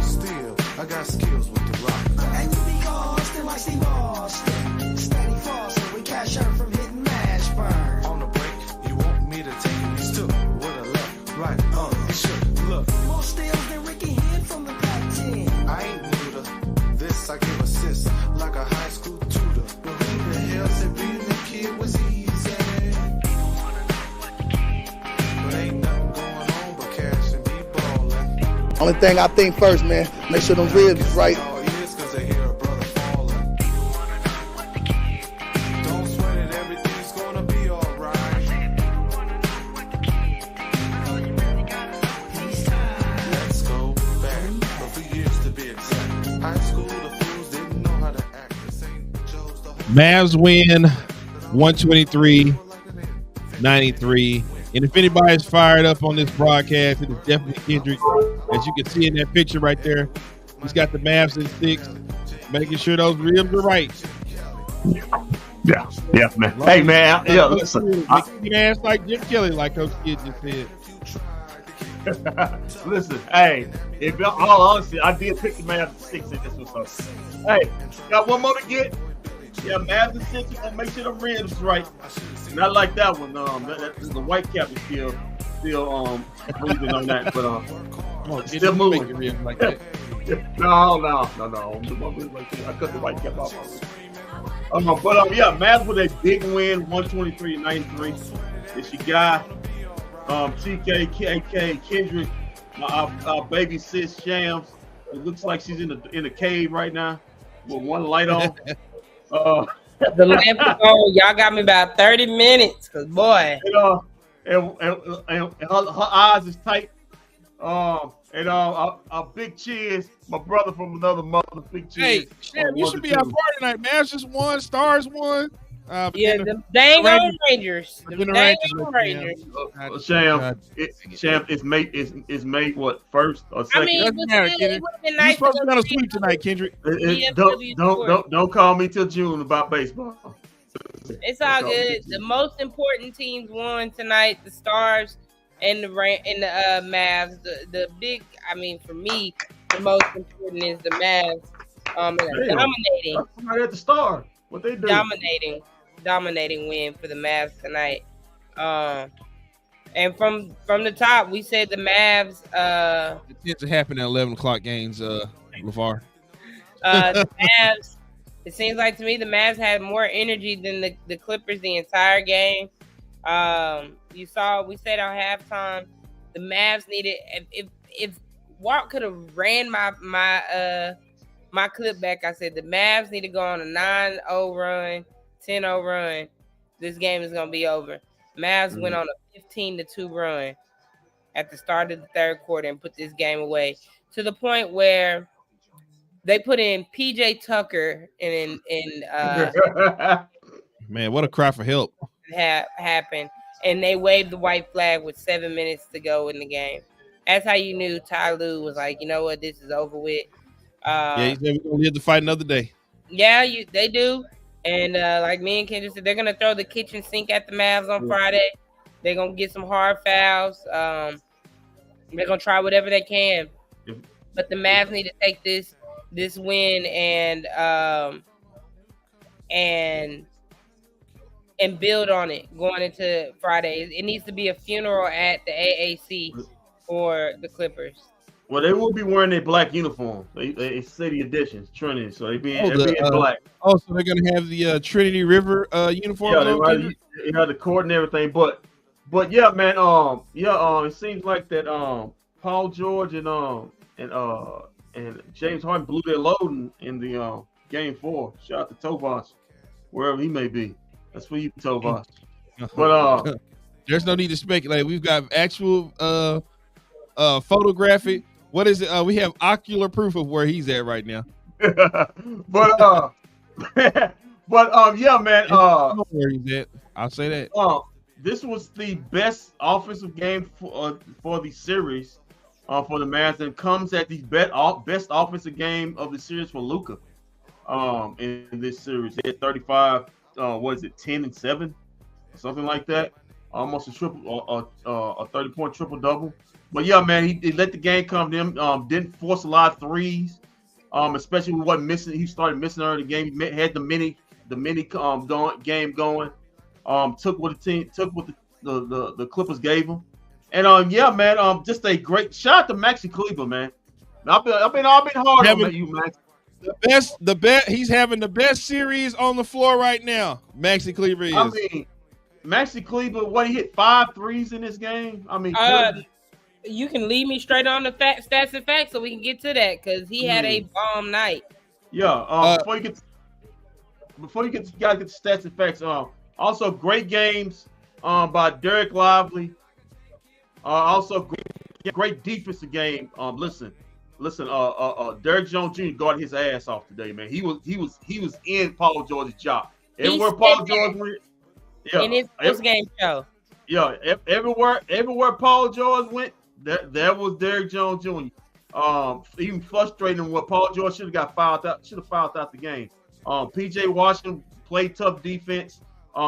Still, I got skills with the rock. And you be Austin like Steve Austin. Steady Fawcett, we cash out from hitting mash burn. On the break, you want me to take it? You still with a left, right, it should look. More steals than Ricky hit from the Pac-10. I ain't new to this, I give assists like a high school tutor. But who the hell said being a kid was easy? But ain't nothing going on but cash and be ballin'. Only thing I think first, man, make sure them ribs is right. All it is 'cause they hear a brother falling. Don't sweat it, everything's gonna be alright. Let's go back a few years to be exact. High school, the fools didn't know how to act. This ain't Joe's the whole Mavs win 123-93. And if anybody's fired up on this broadcast, it is definitely Kendrick. As you can see in that picture right there, he's got the Mavs in 6, making sure those ribs are right. Yeah, man. Hey, man. Yeah, listen. Making ass like Jim Kelly, like Coach Kid just said. Listen, hey, if all honesty, I did pick the Mavs in 6 in this one. So. Hey, got one more to get. Yeah, Mavs in 6. You gonna make sure the ribs right. Not like that one. The white cap is still moving on that, but still moving. Like that. No. I cut the white cap off. Mavs with a big win, 123-93. It's your guy, TK, KK, Kendrick, our baby sis Shams. It looks like she's in a cave right now with one light on. The lamp is on. Y'all got me about 30 minutes, cause boy, and her eyes is tight. Our big cheers, my brother from another mother. Big cheers. Hey, Sham, you should be our party tonight. Mavs just won, Stars won. Yeah, the dang on Rangers. The dang on Rangers. Sham, it's May what, first or second? I mean, it would have been You're nice. supposed to be on a sweep tonight, Kendrick. Don't call me till June about baseball. It's all good. The most important teams won tonight: the Stars and the Mavs. The big, I mean, for me, the most important is the Mavs. Dominating. At the Star, what they do? Dominating win for the Mavs tonight. And from the top, we said the Mavs. It tends to happen at 11 o'clock games, LeVar. The Mavs. It seems like to me the Mavs had more energy than the Clippers the entire game. You saw, we said on halftime, the Mavs needed, if Walt could have ran my clip back, I said the Mavs need to go on a 9-0 run, 10-0 run. This game is gonna be over. Mavs went on a 15-2 run at the start of the third quarter and put this game away to the point where they put in PJ Tucker and man, what a cry for help happened, and they waved the white flag with 7 minutes to go in the game. That's how you knew Ty Lue was like, you know what, this is over with. Yeah, he said we're gonna live to fight another day. Yeah, they do. And like me and Kendra said, they're gonna throw the kitchen sink at the Mavs on Friday. They're gonna get some hard fouls. They're gonna try whatever they can. But the Mavs need to take this win and build on it going into Friday. It needs to be a funeral at the AAC for the Clippers. Well, they will be wearing their black uniform. It's City Editions, Trinity, so they being black. Oh, so they're gonna have the Trinity River uniform. Yeah, the court and everything. But yeah, man. It seems like that. Paul George and James Harden blew their load in the game 4. Shout out to Tovas, wherever he may be. That's for you, Tovas. But there's no need to speculate. We've got actual photographic. What is it? We have ocular proof of where he's at right now. but yeah, man. Where he's at? I'll say that. This was the best offensive game for the series for the Mavs, and comes at the best offensive game of the series for Luka. In this series, they had 35. 10-7, something like that. almost a 30-point triple double. But yeah, man, he let the game come to him. Didn't force a lot of threes. Especially with what missing. He started missing early the game. Had the mini game going. Took what the Clippers gave him. And yeah, man, just a great shout out to Maxi Kleber, man. I've been hard on you, Max. The best. He's having the best series on the floor right now. Maxi Kleber is. I mean, Maxi Kleber, what he hit 5 threes in this game. I mean, you can lead me straight on the stats and facts so we can get to that because he had a bomb night. Yeah. Before you gotta get the stats and facts. Also great games by Derek Lively. Also great defensive game. Listen. Derek Jones Jr. guarded his ass off today, man. He was in Paul George's job. Everywhere Paul George went. Yeah. In his post-game show. Yeah. Everywhere Paul George went, that was Derek Jones Jr. Even frustrating what Paul George should have fouled out the game. PJ Washington played tough defense.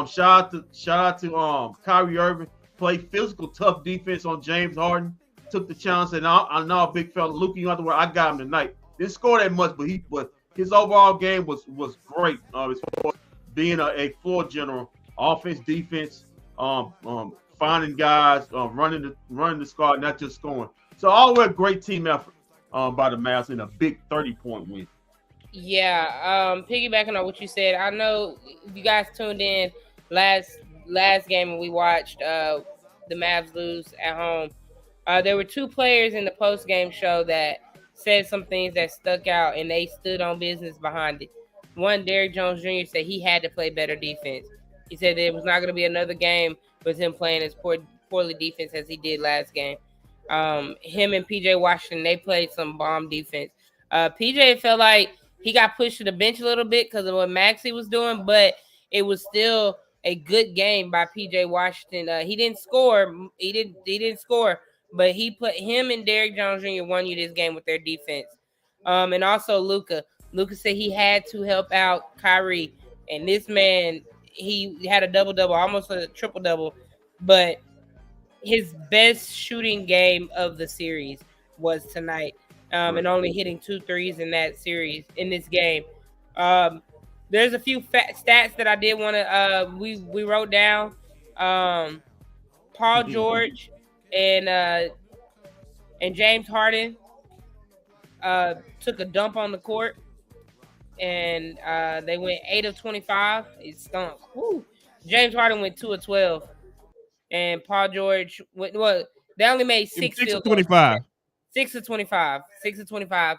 Shout out to Kyrie Irving, played physical tough defense on James Harden. Took the challenge, and I'm now a big fella. Luka, you know where I got him tonight. Didn't score that much, but his overall game was great. As far as being a floor general, offense, defense, finding guys, running the squad, not just scoring. So all a great team effort by the Mavs in a big 30-point win. Yeah, piggybacking on what you said, I know you guys tuned in last game and we watched the Mavs lose at home. There were 2 players in the post-game show that said some things that stuck out, and they stood on business behind it. One, Derek Jones Jr. said he had to play better defense. He said there was not going to be another game with him playing as poorly defense as he did last game. Him and PJ Washington, they played some bomb defense. PJ felt like he got pushed to the bench a little bit because of what Maxi was doing, but it was still a good game by PJ Washington. He didn't score. He didn't score. But he put him and Derek Jones Jr. won you this game with their defense. And also Luka. Luka said he had to help out Kyrie. And this man, he had a double-double, almost a triple-double. But his best shooting game of the series was tonight. And only hitting 2 threes in that series, in this game. There's a few stats that I did want to, we wrote down. Paul George and James Harden took a dump on the court, and they went 8 of 25. It stunk. Woo. James Harden went 2 of 12, and Paul George went. Well, they only made 6 of 25. 6 of 25. 6 of 25,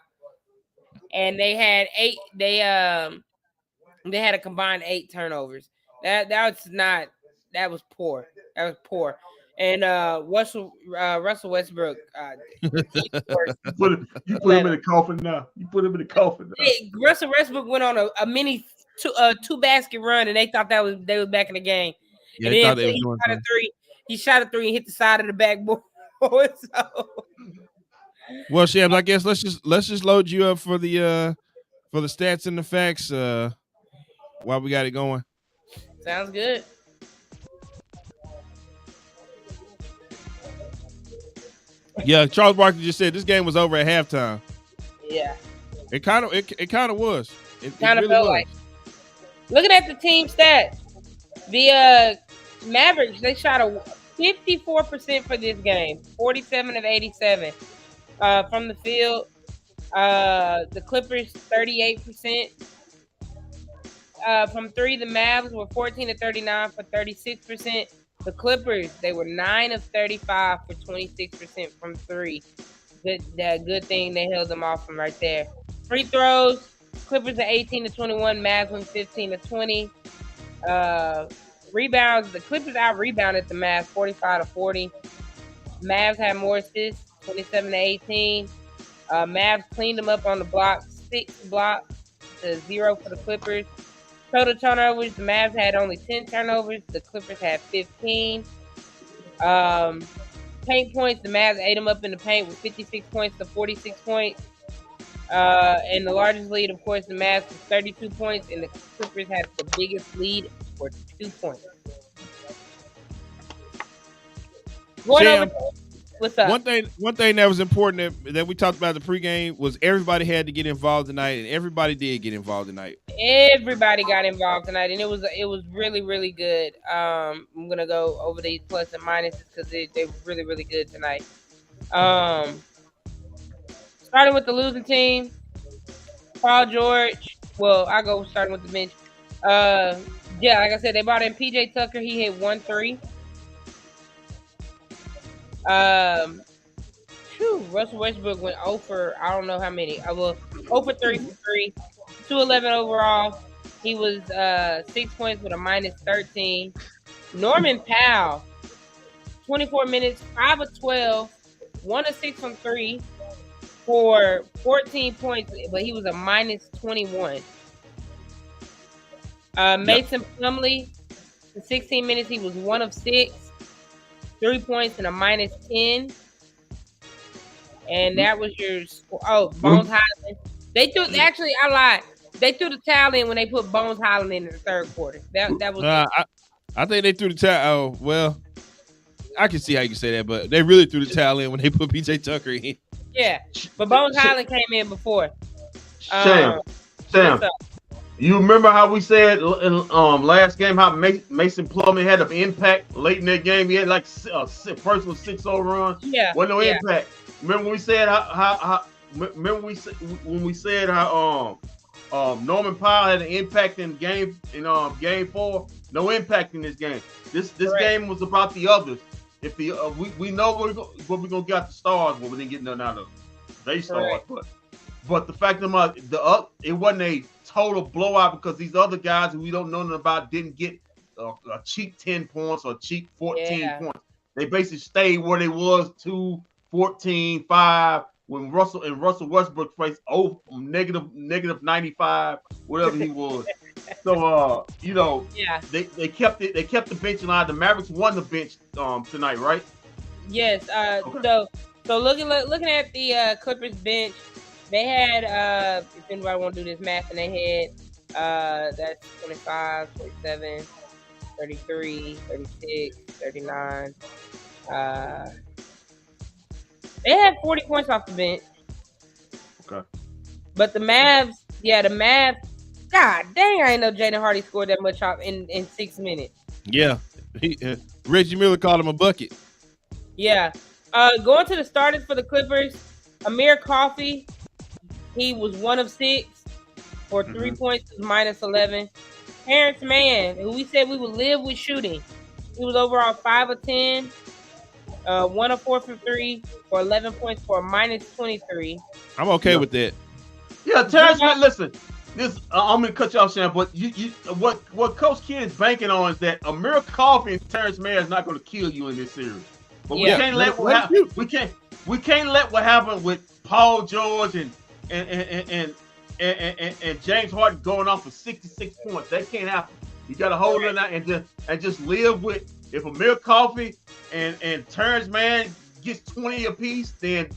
and they had 8. They had a combined 8 turnovers. That was poor. That was poor. And Russell Westbrook. You put him in the coffin now. Russell Westbrook went on a mini 2 basket run, and they thought they was back in the game. Yeah, and they then thought they was doing he shot a 3 and hit the side of the backboard. So. Well, Shams, I guess let's just load you up for the stats and the facts while we got it going. Sounds good. Yeah, Charles Barkley just said this game was over at halftime. Yeah, it kind of was. It kind of really felt was. like. Looking at the team stats, the Mavericks, they shot a 54% for this game, 47 of 87 from the field. The Clippers 38%. From 3, the Mavs were 14 of 39 for 36%. The Clippers, they were 9 of 35 for 26% from 3. Good thing they held them off from right there. Free throws, Clippers are 18 to 21, Mavs went 15 to 20. Rebounds, the Clippers out-rebounded the Mavs 45 to 40. Mavs had more assists, 27 to 18. Mavs cleaned them up on the block, 6 blocks to 0 for the Clippers. Total turnovers, the Mavs had only 10 turnovers. The Clippers had 15. Paint points, the Mavs ate them up in the paint with 56 points to 46 points. And the largest lead, of course, the Mavs was 32 points, and the Clippers had the biggest lead for 2 points. Going Sam, over. What's up? One thing that was important that we talked about the pregame was everybody had to get involved tonight, and everybody did get involved tonight. Everybody got involved tonight, and it was really, really good. I'm gonna go over these plus and minuses because they were really, really good tonight. Starting with the losing team, Paul George. Well, I go starting with the bench. Yeah, like I said, they brought in PJ Tucker. He hit 1 3. Russell Westbrook went 0 for I don't know how many. 0 for 3 for 3, 211 overall. He was 6 points with a -13. Norman Powell, 24 minutes, 5 of 12, 1 of 6 from 3 for 14 points, but he was a -21. Mason Plumlee, in 16 minutes, he was 1 of 6, 3 points and a -10. And that was your score. Oh, Bones Highland. They threw actually I lied. They threw the towel in when they put Bones Highland in the third quarter. That was I think they threw the towel. Oh, well, I can see how you can say that, but they really threw the towel in when they put PJ Tucker in. Yeah, but Bones Highland came in before. Sam, you remember how we said in last game how Mason Plumlee had an impact late in that game? He had like first was 6-0 run. Yeah, wasn't no impact. Remember when we said how when we said how Norman Powell had an impact in game 4? No impact in this game. This game was about the others. If the we know what we're gonna get the stars, but we didn't get none out of they stars. But the fact of it wasn't a total blowout because these other guys who we don't know nothing about didn't get a cheap 10 points or cheap 14 points. They basically stayed where they was 2-14-5 when Russell Westbrook faced negative 95, whatever he was. So they kept it. They kept the bench alive. The Mavericks won the bench tonight, right? Yes. Okay. So looking at the Clippers bench, they had if anybody want to do this math in their head, that's 25, 27, 33, 36, 39. They had 40 points off the bench. Okay. But the Mavs, God dang, I ain't know Jaden Hardy scored that much off in 6 minutes. Yeah. Reggie Miller called him a bucket. Yeah. Going to the starters for the Clippers, Amir Coffey, he was 1 of 6 for 3 points, -11. Terrence Mann, who we said we would live with shooting, he was overall 5 of 10. 1 of 4 from 3 for 11 points for a -23. I'm okay with that. Yeah, Terrence, listen. I'm gonna cut you off, Sam. But what Coach Kidd is banking on is that Amir Coffey and Terrence Mann is not going to kill you in this series. But we can't let what happen. We can't let what happened with Paul George and James Harden going off for 66 points. That can't happen. You got to hold it out and just live with. If Amir Coffey and Terrence Mann gets 20 apiece, then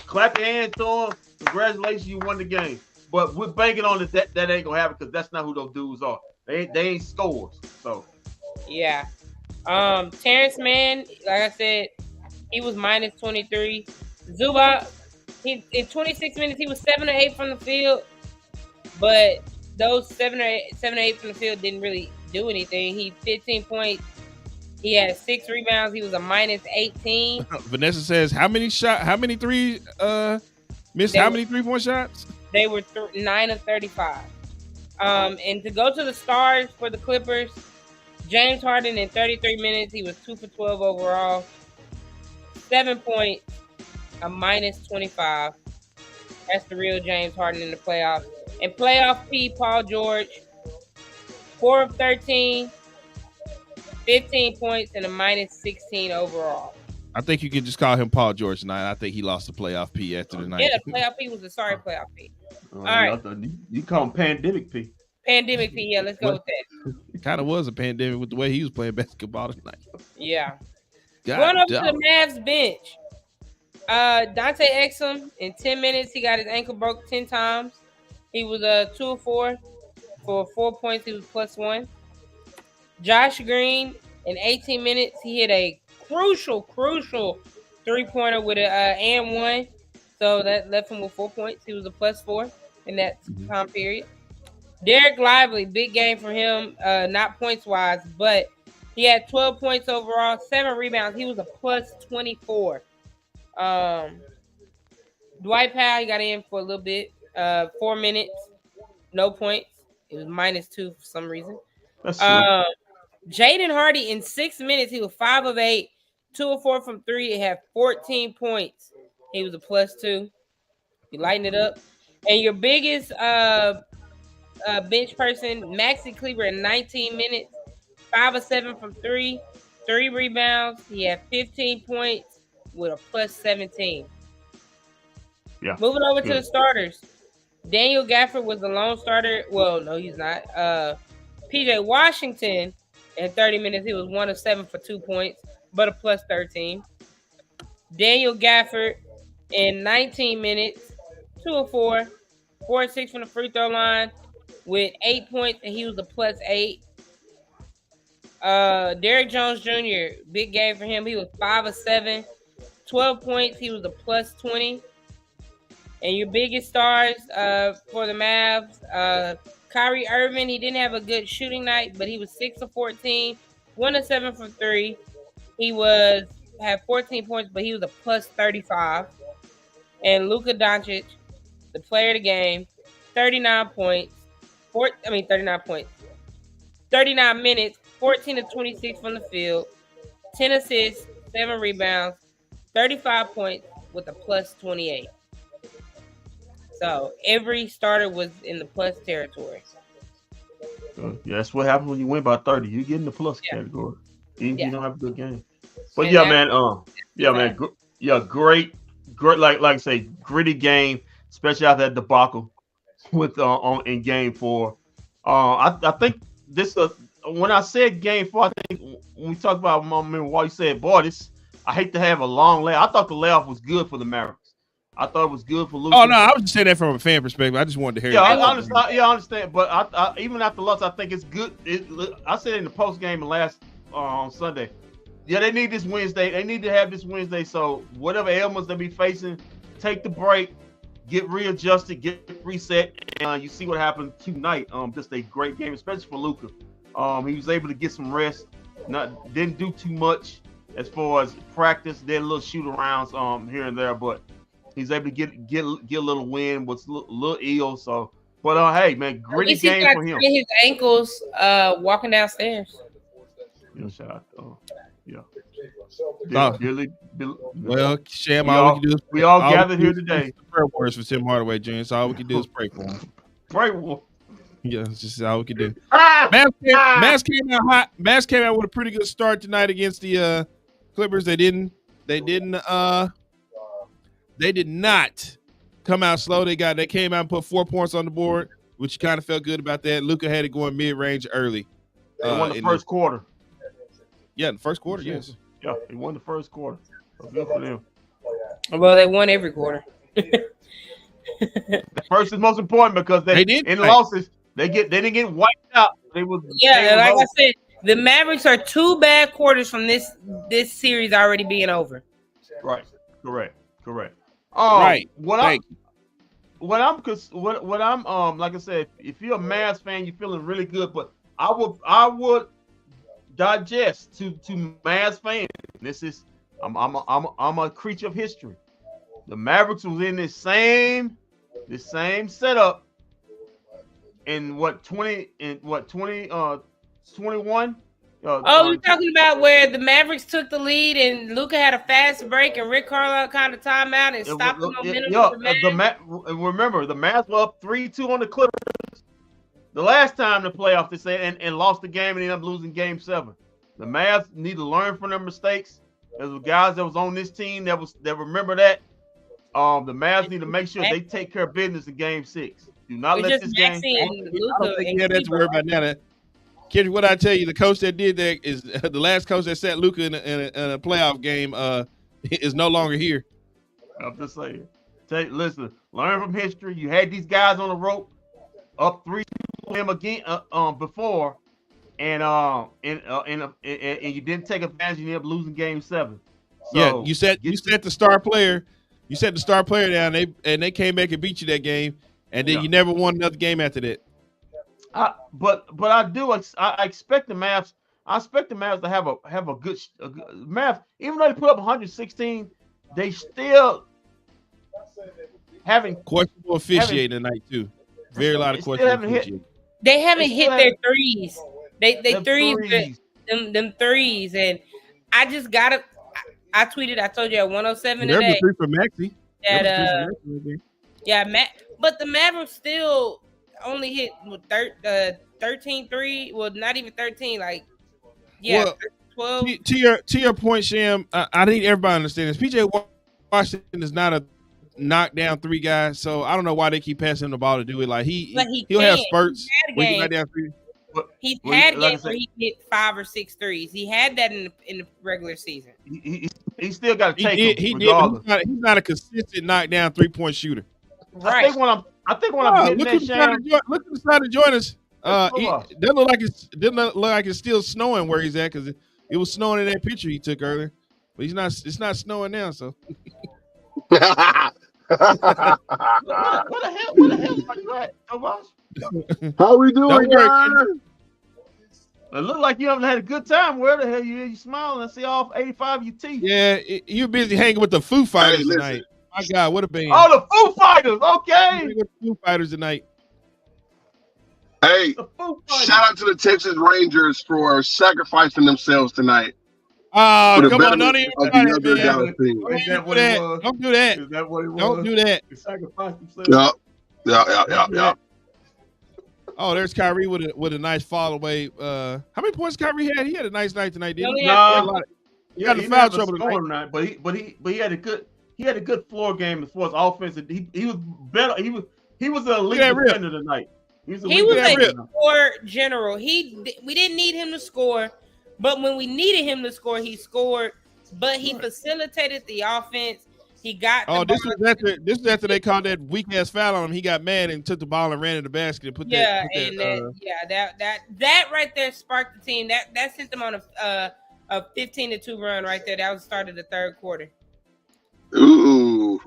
clap your hands to them. Congratulations, you won the game. But we're banking on that ain't gonna happen because that's not who those dudes are. They ain't scores. So yeah. Terrence Mann, like I said, he was -23. Zubac, in 26 minutes, he was 7 or 8 from the field, but those 7 or 8 from the field didn't really do anything. He 15 points. He had 6 rebounds. He was a -18. Vanessa says, how many 3-point shots? They were 9 of 35. And to go to the stars for the Clippers, James Harden in 33 minutes, he was 2 for 12 overall, 7 points, a -25. That's the real James Harden in the playoffs. And playoff P, Paul George, 4 of 13. 15 points and a -16 overall. I think you can just call him Paul George tonight. I think he lost the playoff P after the night. Yeah, the playoff P was a sorry playoff P. All right. You call him Pandemic P. Pandemic P, yeah, let's go with that. It kind of was a pandemic with the way he was playing basketball tonight. Yeah. Going up to the Mavs bench. Dante Exum, in 10 minutes, he got his ankle broke 10 times. He was 2 of 4 for 4 points. He was +1. Josh Green, in 18 minutes, he hit a crucial 3-pointer with a and one. So that left him with 4 points. He was a +4 in that time period. Derek Lively, big game for him, not points-wise, but he had 12 points overall, 7 rebounds. He was a +24. Dwight Powell, he got in for a little bit, 4 minutes, no points. It was -2 for some reason. That's true. Jaden Hardy, in 6 minutes, he was 5 of 8, 2 of 4 from 3. He had 14 points. He was a +2. You lighten it up. And your biggest bench person, Maxi Kleber, in 19 minutes, 5 of 7 from 3, 3 rebounds. He had 15 points with a +17. Yeah. Moving over to the starters. Daniel Gafford was the lone starter. Well, no, he's not. PJ Washington, in 30 minutes, he was 1 of 7 for 2 points, but a +13. Daniel Gafford, in 19 minutes, 2 of 4, 4 of 6 from the free throw line with 8 points, and he was a +8. Derrick Jones Jr., big game for him. He was 5 of 7, 12 points. He was a +20. And your biggest stars for the Mavs, Kyrie Irving, he didn't have a good shooting night, but he was 6 of 14, 1 of 7 from 3. He had 14 points, but he was a +35. And Luka Doncic, the player of the game, 39 points, 39 minutes, 14 of 26 from the field, 10 assists, 7 rebounds, 35 points with a +28. So every starter was in the plus territory. Yeah, that's what happens when you win by 30. You get in the plus category. You don't have a good game. But And great, like I say, gritty game, especially after that debacle with in game 4. I think this when I said game 4, I think when we talked about while you said, boy, I hate to have a long layoff. I thought the layoff was good for the Mavericks. I thought it was good for Luka. Oh no, I was just saying that from a fan perspective. I just wanted to hear. Yeah, I understand. But I even after loss, I think it's good. I said in the post game last on Sunday. Yeah, they need this Wednesday. They need to have this Wednesday. So whatever ailments they be facing, take the break, get readjusted, get reset, and you see what happened tonight. Just a great game, especially for Luka. He was able to get some rest. Didn't do too much as far as practice. Did a little shoot arounds here and there, but he's able to get a little win. Was a little ill. So, but hey, man, gritty game for him. His ankles walking downstairs. Yeah, shout out. Well, Sham, we all gathered here today. Prayer words for Tim Hardaway Jr. So all we can do is pray for him. Pray for him. Yeah, it's just all we can do. Mavs came out hot. Mavs came out with a pretty good start tonight against the Clippers. They did not come out slow. They came out and put 4 points on the board, which kind of felt good about that. Luka had it going mid-range early. They won the first quarter. Yeah, the first quarter, yes. Yeah, they won the first quarter. So good for them. Well, they won every quarter. The first is most important because they did in losses. They didn't get wiped out. I said, the Mavericks are 2 bad quarters from this series already being over. Right. Correct. Right. What I'm like I said, if you're a Mavs fan, you're feeling really good. But I would digest to Mavs fans. I'm a creature of history. The Mavericks was in this same setup in 21. You're talking about where the Mavericks took the lead and Luka had a fast break and Rick Carlisle kind of timeout and stopped the momentum of the Mavs. Remember, the Mavs were up 3-2 on the Clippers the last time the playoffs, they said, and lost the game and ended up losing game 7. The Mavs need to learn from their mistakes. There's guys that was on this team that remember that. The Mavs need to make sure they take care of business in game 6. Do not let this game. I don't think that's to worry about now. Kendrick, what I tell you, the coach that did that is the last coach that sat Luka in a playoff game is no longer here. I'm just saying. Listen, learn from history. You had these guys on the rope, up 3 him again before, you didn't take advantage. You ended up losing Game 7. So Yeah, you set the star player. You set the star player down. They came back and beat you that game, and then you never won another game after that. But I expect the Mavs. I expect the Mavs to have a good Mavs. Even though they put up 116, they still having questionable officiating tonight too. Very a lot of questionable officiating. They haven't hit their threes. They threes. Them threes, and I just gotta. I tweeted. I told you at 107 There today. was 3 for Maxi. That but the Mavericks still only hit 13 3. Well, not even 13. Like, 12. To your point, Sham. I need everybody to understand this. PJ Washington is not a knockdown 3 guy, so I don't know why they keep passing him the ball to do it. Like he'll have spurts when he knock down 3. He's had games where he hit 5 or 6 threes. He had that in the regular season. He still got to take. He's not a consistent knockdown 3-point shooter. Right. I think when I'm getting that, Sham. Look at the side to join us. It doesn't look like it's still snowing where he's at because it was snowing in that picture he took earlier. But he's not. It's not snowing now. So. What the hell are you at, Tomas? How we doing, guys? It look like you haven't had a good time. Where the hell you smiling? I see all 85 of your teeth. Yeah, you're busy hanging with the Foo Fighters tonight. My God, what a band! Oh, the Foo Fighters. Okay. With the Foo Fighters tonight. Hey, shout out to the Texas Rangers for sacrificing themselves tonight. Oh, come on, don't even Is Don't do that. Is that what it was? Don't do that. They sacrificed themselves. Yeah. Oh, there's Kyrie with a nice fall away. How many points Kyrie had? He had a nice night tonight, didn't he? No, he got a foul trouble tonight. But he had a good floor game as far as offense. He was better. He was an elite defender tonight. He was a score general. We didn't need him to score, but when we needed him to score, he scored. But he facilitated the offense. He got. This was after they called that weak ass foul on him. He got mad and took the ball and ran in the basket and put that. That right there sparked the team. That sent them on a 15-2 run right there. That was the start of the third quarter. Ooh.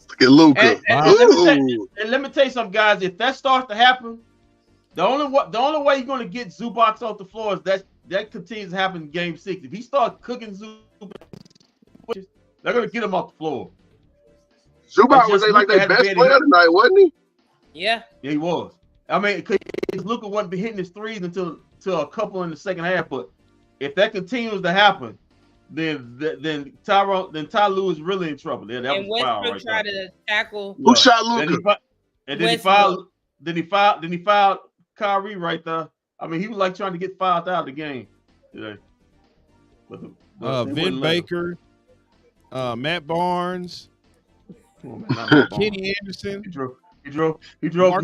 Look at Luka. And let me tell you something, guys. If that starts to happen, the only way you're going to get Zubac off the floor is that continues to happen in Game 6. If he starts cooking Zubac, they're going to get him off the floor. Zubac was like their best player tonight, wasn't he? Yeah, he was. I mean, because Luka wasn't be hitting his threes until a couple in the second half. But if that continues to happen, then Ty Lue is really in trouble. That was Westbrook right tried to tackle. Who shot Luka? Then he fouled Kyrie right there. I mean, he was like trying to get fouled out of the game today. Vin Baker, Matt Barnes, Kenny Anderson. He drove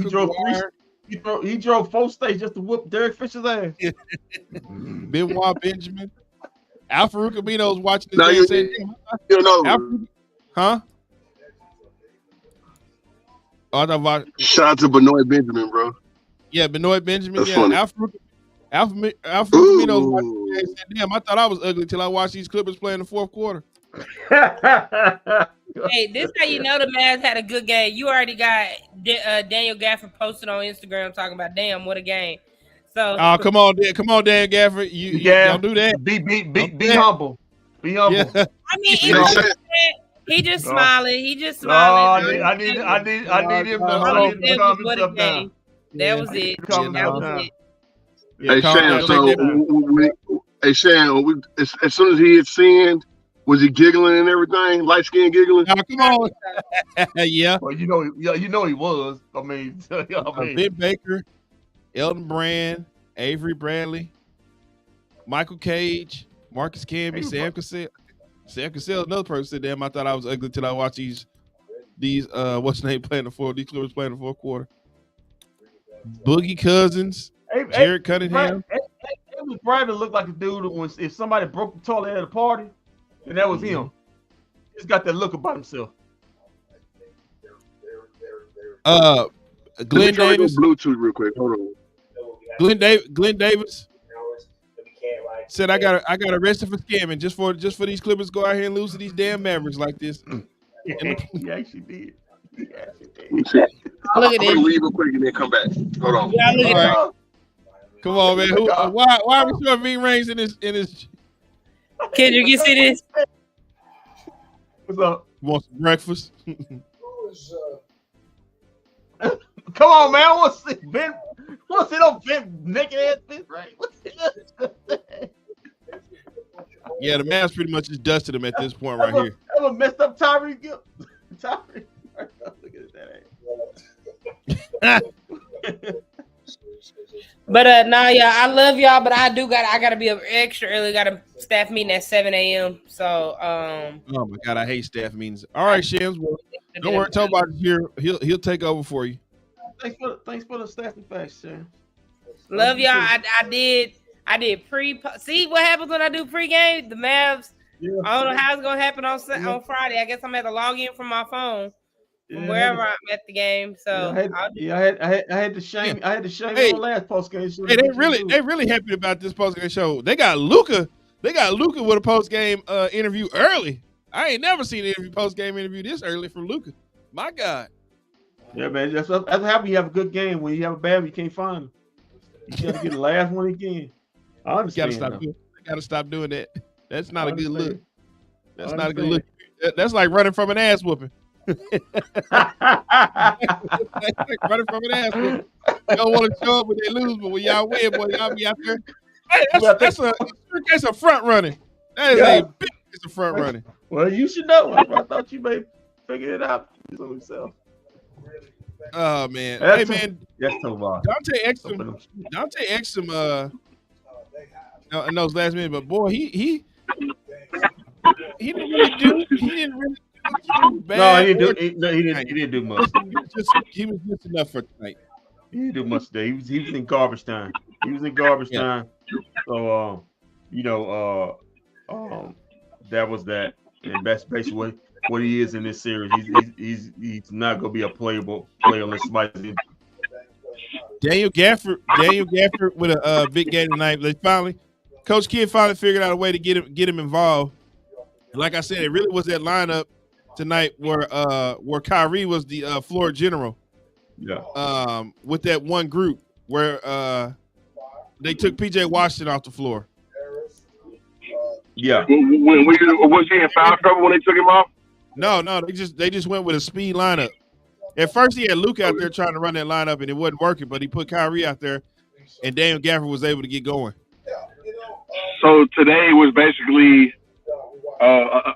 4 states just to whoop Derek Fisher's ass. Benoit Benjamin. Al-Farouq Amino's watching this game. Huh? Shout out to Benoit Benjamin, bro. Yeah, Benoit Benjamin. That's funny. Al-Farouq Amino's watching this game. Damn, I thought I was ugly till I watched these Clippers play in the fourth quarter. Hey, this how you know the Mavs had a good game. You already got Daniel Gafford posted on Instagram talking about, damn, what a game. So, come on, Dan Gafford. You don't do that. Be humble. Be humble. Yeah. I mean, he just smiling. He just smiling. I need him to calm himself down. That was it. Hey, Shan, as soon as he hit sand, was he giggling and everything? Light skin giggling? Oh, come on. Yeah. Well, you know he was. I mean, Vin Baker, Elton Brand, Avery Bradley, Michael Cage, Marcus Camby, Sam Cassell. Sam Cassell, another person said, damn, I thought I was ugly till I watched these what's the name playing the fourth, these Clippers playing the fourth quarter. Boogie Cousins, Jared Cunningham. Avery Bradley looked like a dude if somebody broke the toilet at a party, then that was him. He's got that look about himself. Glenn Davis. Bluetooth real quick. Hold on. Glenn Davis said I got arrested for scamming just for these Clippers to go out here and lose to these damn Mavericks like this. He actually did. Look at I'm this. gonna leave real quick and then come back. Hold on. Yeah, look at All this. right. Come on, man. Why are we showing V rings in his? Kendrick, you see this? What's up? Want some breakfast? Come on, man. I want to see Ben. Want to see them Ben naked ass bitch, right? Yeah, the Mavs pretty much just dusted him at this point right here. Ever messed up Tyree Gill? Tyree. Look at that. But nah, yeah, I love y'all, but I gotta be up extra early. Got a staff meeting at 7 a.m. So oh my God, I hate staff meetings. All right, Shams, well, don't worry, Tobox here. He'll take over for you. Thanks for the staffing facts, Sam. love y'all. I did see what happens when I do pregame. The Mavs. Yeah. I don't know how it's gonna happen on Friday. I guess I'm gonna have to log in from my phone from wherever I'm at the game. So I had to shame Hey. on the last post game. Hey, they really happy about this post-game show. They got Luka with a post-game interview early. I ain't never seen an post-game interview this early from Luka. My God. Yeah, man. That's how you have a good game. When you have a bad one, you can't find them. You got to get the last one again. I understand. Gotta stop doing that. That's not a good look. That's not a good look. That's like running from an ass whooping. That's like running from an ass whooping. You don't want to show up when they lose, but when y'all win, boy, y'all be out there. Hey, that's a front running. That is a big case of front running. Well, you should know. I thought you may figure it out for yourself. Oh man. That's hey man. That's so wild. Dante Exum in those last minutes, but boy, he didn't really do bad. No, he didn't do much. He was just enough for tonight. He didn't do much today. He was in garbage time. time. So that was that. And that's basically what he is in this series. He's not gonna be a playable player unless somebody. Daniel Gafford with a big game tonight. Coach Kidd finally figured out a way to get him involved. Like I said, it really was that lineup tonight where Kyrie was the floor general. Yeah. With that one group where they took PJ Washington off the floor. Yeah. Was he in foul trouble when they took him off? No, they just went with a speed lineup. At first, he had Luka out there trying to run that lineup, and it wasn't working. But he put Kyrie out there, and Daniel Gafford was able to get going. So today was basically a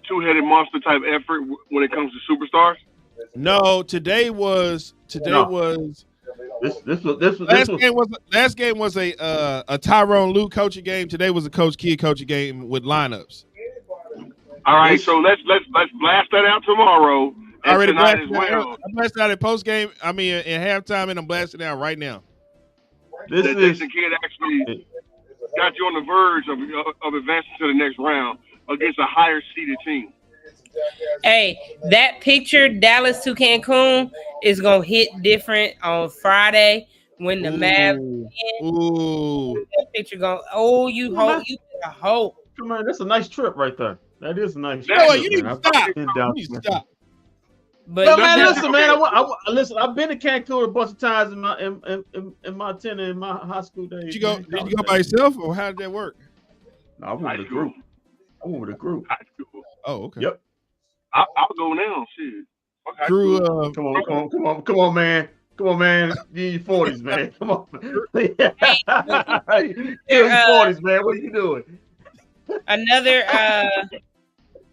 two-headed monster type effort when it comes to superstars. No, today was last game was a Tyrone Lue coaching game. Today was a Coach Kidd coaching game with lineups. All right, so let's blast that out tomorrow. I already blasted blasted out. I blasted out at post game. I mean, in halftime, and I'm blasting out right now. The kid actually got you on the verge of advancing to the next round against a higher seeded team. Hey, that picture Dallas to Cancun is gonna hit different on Friday when the Mavs win. That picture you hope. Come on, that's a nice trip right there. That is a nice trip. You need to stop. But no, man, listen, man. Listen. I've been to Cancun a bunch of times in my tenure in my high school days. Did you go by yourself, or how did that work? No, I went with a group. Oh, okay. Yep. I'll go now. Shit. Okay. Drew, come on, man. Come on, man. You in your 40s, man. Come on. You're in your 40s, man. What are you doing? Another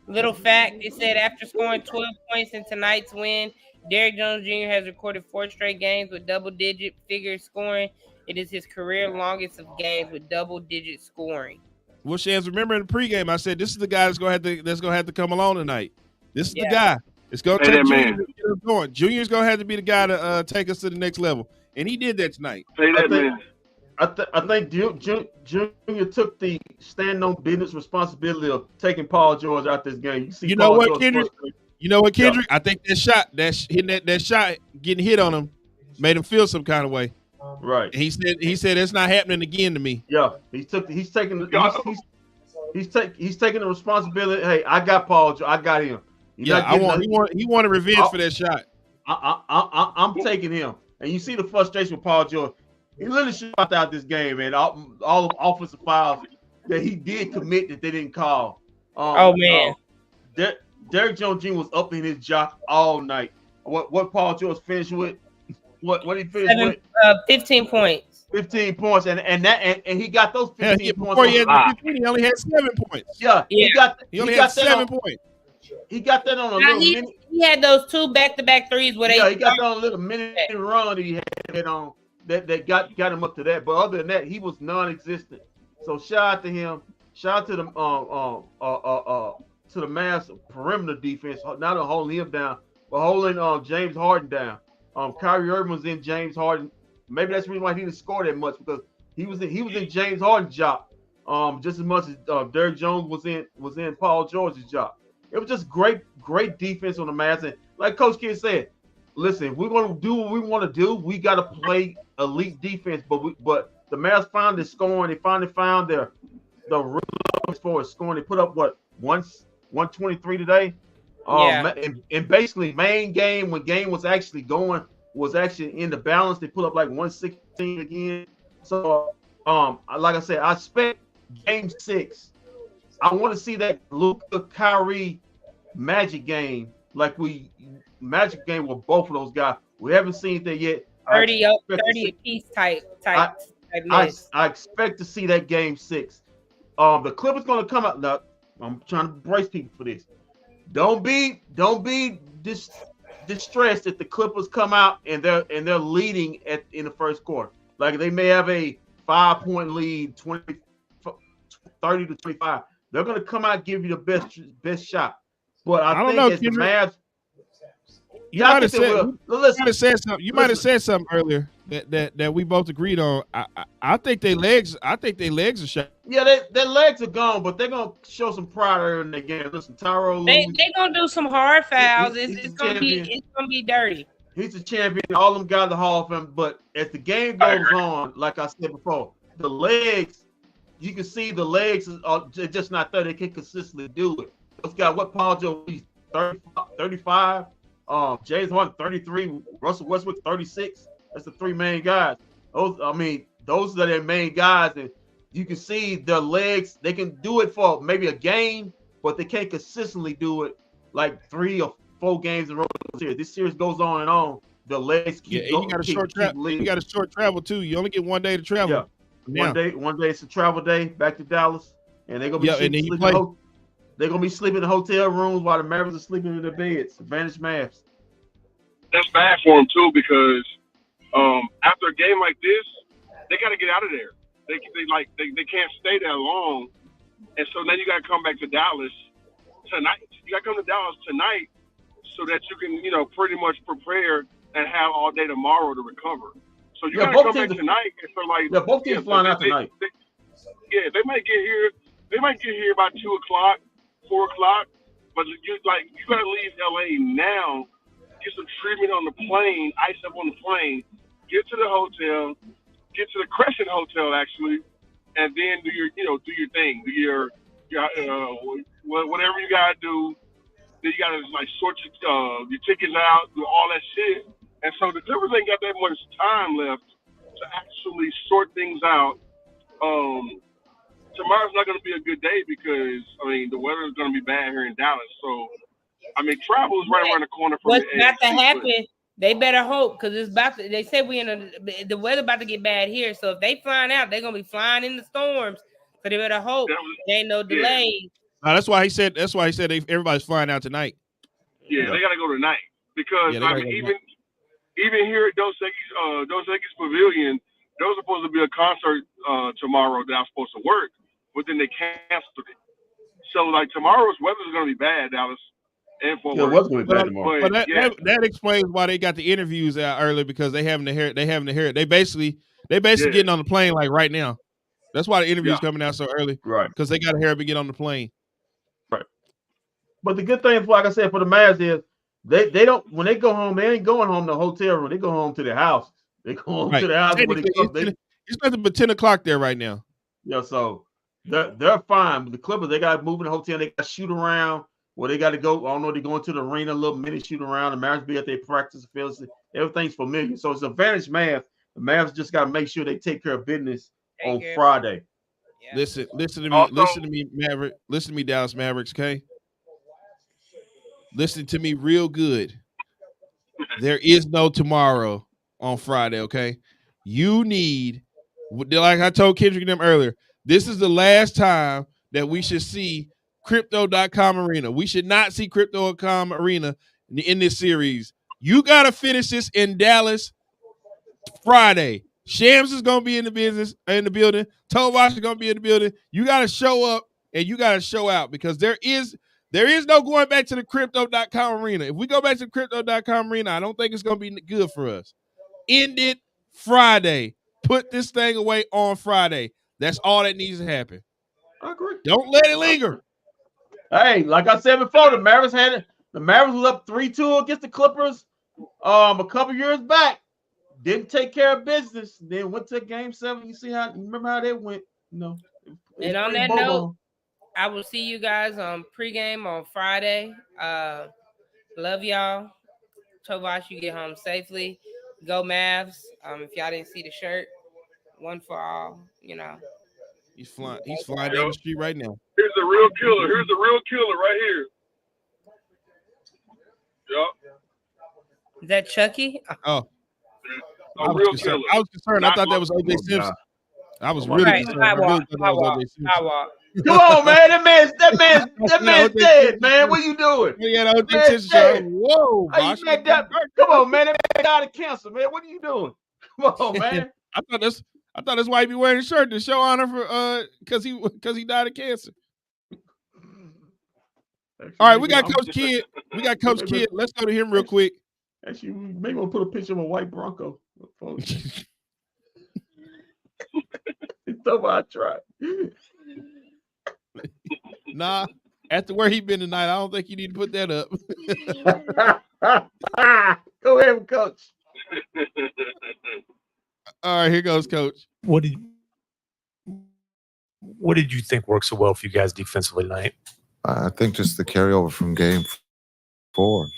little fact, it said after scoring 12 points in tonight's win, Derrick Jones Jr. has recorded 4 straight games with double-digit figure scoring. It is his career longest of games with double-digit scoring. Well, Shams, remember in the pregame, I said this is the guy that's gonna have to come along tonight. This is the guy. It's gonna take Junior to get us going. Junior's gonna have to be the guy to take us to the next level, and he did that tonight. Say that, man. I think Junior took the stand-on business responsibility of taking Paul George out this game. You know what, Kendrick? Yeah. I think that shot, getting hit on him, made him feel some kind of way. Right. And he said it's not happening again to me. Yeah. He's taking the responsibility. Hey, I got Paul George. I got him. He wanted revenge for that shot. I'm taking him. And you see the frustration with Paul George. He literally shot out this game, man. All of offensive fouls that he did commit that they didn't call. Man. Derrick Jones Jr. was up in his jock all night. What Paul George finished with? What he finished with? 15 points. 15 points, and he got those 15 points. Before he had 15, he only had 7 points. Yeah. He only had 7 points. He got that on a little mini. He had those 2 back-to-back threes where he got that on a little mini run that he had on that got him up to that. But other than that, he was non-existent. So shout out to him. Shout out to the Mavs perimeter defense, not only holding him down, but holding James Harden down. Kyrie Irving was in James Harden. Maybe that's the reason why he didn't score that much, because he was in James Harden's job, just as much as Derrick Jones was in Paul George's job. It was just great defense on the Mavs. And like Coach Kidd said, listen, if we're going to do what we want to do, we got to play elite defense. But the Mavs found their scoring. They finally found the rhythm for scoring. They put up 123 today. And basically main game, when game was actually going, was actually in the balance. They put up like 116 again. So like I said, I expect game 6. I want to see that Luka Kyrie Magic game, Magic game with both of those guys. We haven't seen that yet. 30 apiece type. I expect to see that game 6. The Clippers going to come out. Now, I'm trying to brace people for this. Don't be distressed if the Clippers come out and they're leading in the first quarter. Like they may have a 5-point lead, 30 to 25. They're going to come out and give you the best shot. But I think as the Mavs, you might have said something earlier that we both agreed on. I think their legs are shot. Yeah, their legs are gone, but they're gonna show some pride early in the game. Listen, Tyro, they're gonna do some hard fouls. It's gonna be dirty. He's a champion. All them guys are Hall of Fame. But as the game goes on, like I said before, the legs, you can see the legs are just not there. They can't consistently do it. Those guys, what Paul George, 35, James Harden 33, Russell Westbrook 36. That's the 3 main guys. Those are their main guys, and you can see their legs. They can do it for maybe a game, but they can't consistently do it like 3 or 4 games in a row. This series goes on and on. The legs keep going. You got a short travel too. You only get 1 day to travel. Yeah. One day it's a travel day back to Dallas, and they're gonna be sleeping. They're gonna be sleeping in hotel rooms while the Mavericks are sleeping in their beds. Advantage Mavs. That's bad for them too, because after a game like this, they got to get out of there. They can't stay there long, and so then you got to come back to Dallas tonight. You got to come to Dallas tonight so that you can pretty much prepare and have all day tomorrow to recover. So you got to come back tonight. And so both teams flying out tonight. They might get here. They might get here about 2 o'clock, 4 o'clock. But you got to leave LA now. Get some treatment on the plane, ice up on the plane, get to the hotel, get to the Crescent Hotel actually, and then do your thing, do your whatever you gotta do. Then you gotta sort your tickets out, do all that shit. And so the Clippers ain't got that much time left to actually sort things out. Tomorrow's not gonna be a good day because the weather is gonna be bad here in Dallas. So. Travel is right around the corner from what's about to happen. They better hope, because it's about to. They said the weather about to get bad here. So if they flying out, they're gonna be flying in the storms. So they better hope there ain't no delays. That's why he said. Everybody's flying out tonight. Yeah, they gotta go tonight because even here at Dos Equis Pavilion, there was supposed to be a concert tomorrow that I was supposed to work, but then they canceled it. So tomorrow's weather is gonna be bad, Dallas. But that explains why they got the interviews out early, because they having to hear it. They basically getting on the plane right now. That's why the interview's coming out so early, right? Because they got to hear it get on the plane, right? But the good thing, like I said, for the Mavs is they don't, when they go home, they ain't going home to the hotel room. They go home to their house. They go Right. to the house when Technically, they come. it's nothing but 10 o'clock there right now. Yeah, so they're fine. But the Clippers, they got to move in the hotel. They got to shoot around. Well, they got to go. I don't know. They go into the arena, a little mini shoot around. The Mavs be at their practice fields. Everything's familiar. So it's advantage Mavs. The Mavs just got to make sure they take care of business on Friday. Yeah. Listen to me. Also- Listen to me, Maverick. Listen to me, Dallas Mavericks, okay? Listen to me real good. There is no tomorrow on Friday, okay? You need, like I told Kendrick and them earlier, this is the last time that we should see Crypto.com Arena. We should not see Crypto.com Arena in this series. You got to finish this in Dallas Friday. Shams is gonna be in the building. Tovash is gonna be in the building. You gotta show up and you gotta show out because there is no going back to the Crypto.com Arena. If we go back to the Crypto.com Arena, I don't think it's gonna be good for us. End it Friday. Put this thing away on Friday. That's all that needs to happen. I agree. Don't let it linger. Hey, like I said before, the Mavericks was up 3-2 against the Clippers a couple years back. Didn't take care of business. Then went to Game 7. You remember how that went? No. And on that note, I will see you guys on pregame on Friday. Love y'all. Tovash, you get home safely. Go Mavs. If y'all didn't see the shirt, one for all. He's flying down the street right now. Here's a real killer. Right here. Yep. Is that Chucky? Oh. A real killer. I was concerned. I thought that was OJ Simpson. I was really concerned. I really thought that was OJ Simpson. Come on, man. That man's dead, man. What you doing? Yeah, OJ Simpson. Whoa, Come on, man. That man died of cancer, man. What are you doing? Come on, man. I thought that's why he be wearing a shirt to show honor for because he died of cancer. All right, we got Coach Kidd. Let's go to him real quick. Actually, we may want to put a picture of a white Bronco. So I tried. Nah, after where he been tonight, I don't think you need to put that up. Go ahead, Coach. All right, here goes Coach. What did you think worked so well for you guys defensively tonight? I think just the carryover from Game 4.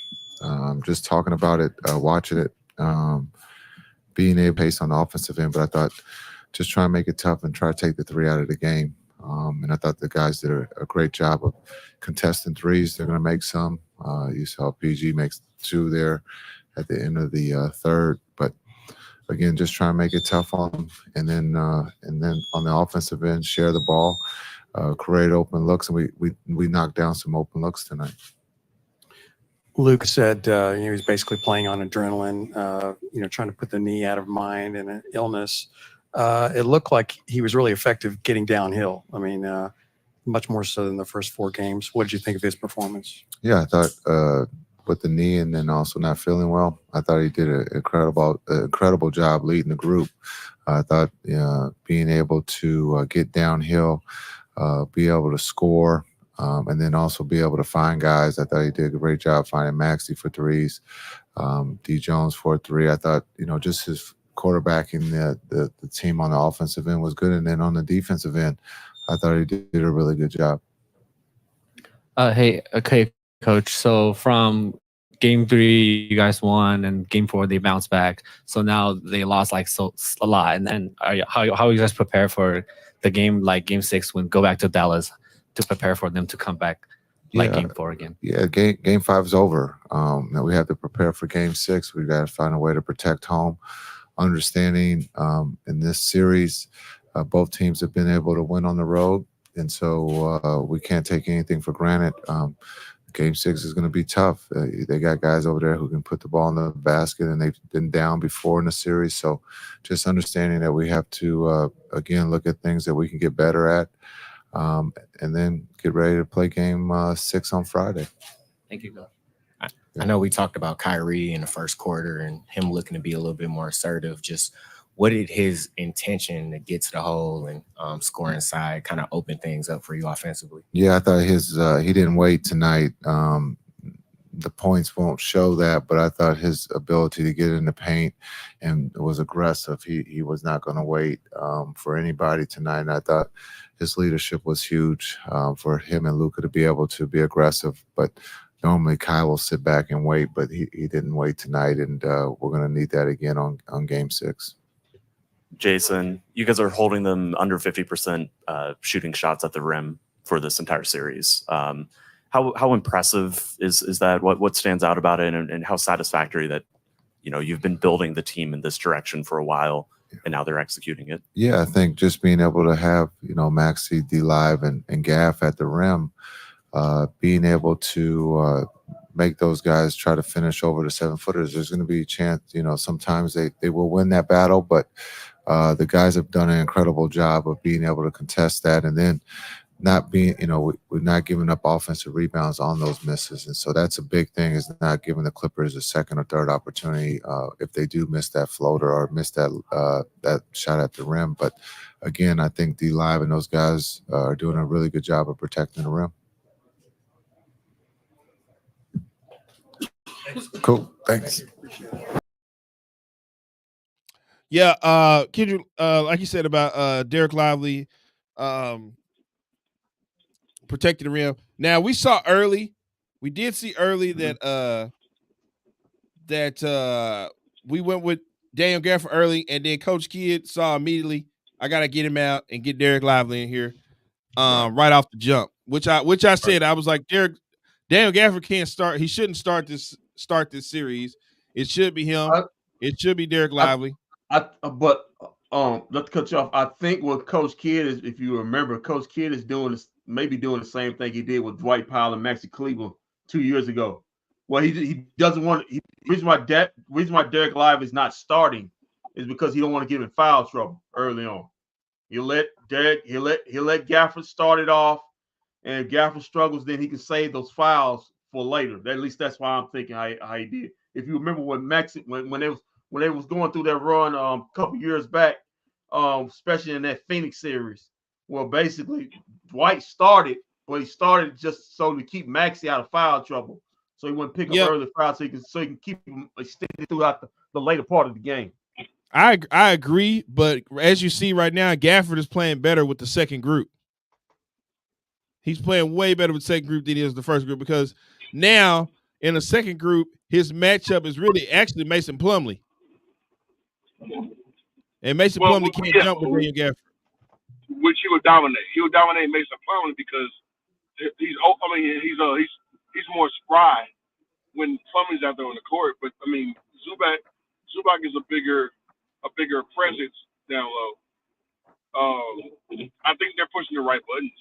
Just talking about it, watching it, being able to pace on the offensive end. But I thought just try and make it tough and try to take the 3 out of the game. And I thought the guys did a great job of contesting threes. They're going to make some. You saw PG makes 2 there at the end of the third. But again, just try and make it tough on them. And then on the offensive end, share the ball, create open looks, and we knocked down some open looks tonight. Luka said he was basically playing on adrenaline, trying to put the knee out of mind and an illness. It looked like he was really effective getting downhill. I mean, much more so than the first 4 games. What did you think of his performance? Yeah, I thought with the knee and then also not feeling well, I thought he did an incredible job leading the group. I thought being able to get downhill, be able to score, and then also be able to find guys. I thought he did a great job finding Maxi for threes, D. Jones for a 3. I thought, just his quarterbacking the team on the offensive end was good. And then on the defensive end, I thought he did a really good job. Okay, Coach. So from Game 3, you guys won, and Game 4 they bounced back. So now they lost a lot. And then how you guys prepare for the game like Game 6 when go back to Dallas to prepare for them to come back like Game 4 again? Yeah, Game 5 is over. Now we have to prepare for Game 6. We got to find a way to protect home. Understanding in this series, both teams have been able to win on the road, and so we can't take anything for granted. Game 6 is going to be tough. They got guys over there who can put the ball in the basket, and they've been down before in the series. So just understanding that we have to, again, look at things that we can get better at, and then get ready to play Game 6 on Friday. Thank you, Coach. I know we talked about Kyrie in the first quarter and him looking to be a little bit more assertive. Just what did his intention to get to the hole and score inside kind of open things up for you offensively? Yeah, I thought he didn't wait tonight. the points won't show that, but I thought his ability to get in the paint and was aggressive. He was not going to wait for anybody tonight. And I thought his leadership was huge for him and Luka to be able to be aggressive. But normally Kyle will sit back and wait, but he didn't wait tonight, and we're going to need that again on Game 6. Jason, you guys are holding them under 50% shooting shots at the rim for this entire series. How impressive is that? What stands out about it, and how satisfactory that you've been building the team in this direction for a while, and now they're executing it? Yeah, I think just being able to have Maxi, D-Live, and Gaff at the rim, being able to make those guys try to finish over the 7-footers. There's going to be a chance, sometimes they will win that battle, but the guys have done an incredible job of being able to contest that, and then not being, we're not giving up offensive rebounds on those misses. And so that's a big thing, is not giving the Clippers a second or third opportunity if they do miss that floater or miss that shot at the rim. But again, I think D-Live and those guys are doing a really good job of protecting the rim. Cool. Thanks. Yeah, Kendrick, like you said about Derek Lively protecting the rim. Now we did see early that we went with Daniel Gafford early, and then Coach Kidd saw immediately, I gotta get him out and get Derek Lively in here right off the jump. Which I said, I was like, Daniel Gafford can't start. He shouldn't start this series. It should be him. It should be Derek Lively. But let's cut you off. I think what Coach Kidd is, if you remember, Coach Kidd is doing the same thing he did with Dwight Powell and Maxi Kleber 2 years ago. Well, he doesn't want. Reason why Derek Lively is not starting is because he don't want to get in foul trouble early on. He'll let Gafford start it off, and if Gafford struggles, then he can save those fouls for later. At least that's why I'm thinking how he did. If you remember when Maxi when they was going through that run a couple years back, especially in that Phoenix series, well, basically Dwight started, but he started just so to keep Maxi out of foul trouble, so he wouldn't pick up early fouls, so he can keep him extended throughout the later part of the game. I agree, but as you see right now, Gafford is playing better with the second group. He's playing way better with the second group than he is the first group, because now in the second group, his matchup is really actually Mason Plumlee. And Mason Plumlee can't jump with Daniel Gafford. Which he would dominate. He would dominate Mason Plumlee because he's more spry when Plumlee's out there on the court. But I mean, Zubac is a bigger presence down low. I think they're pushing the right buttons.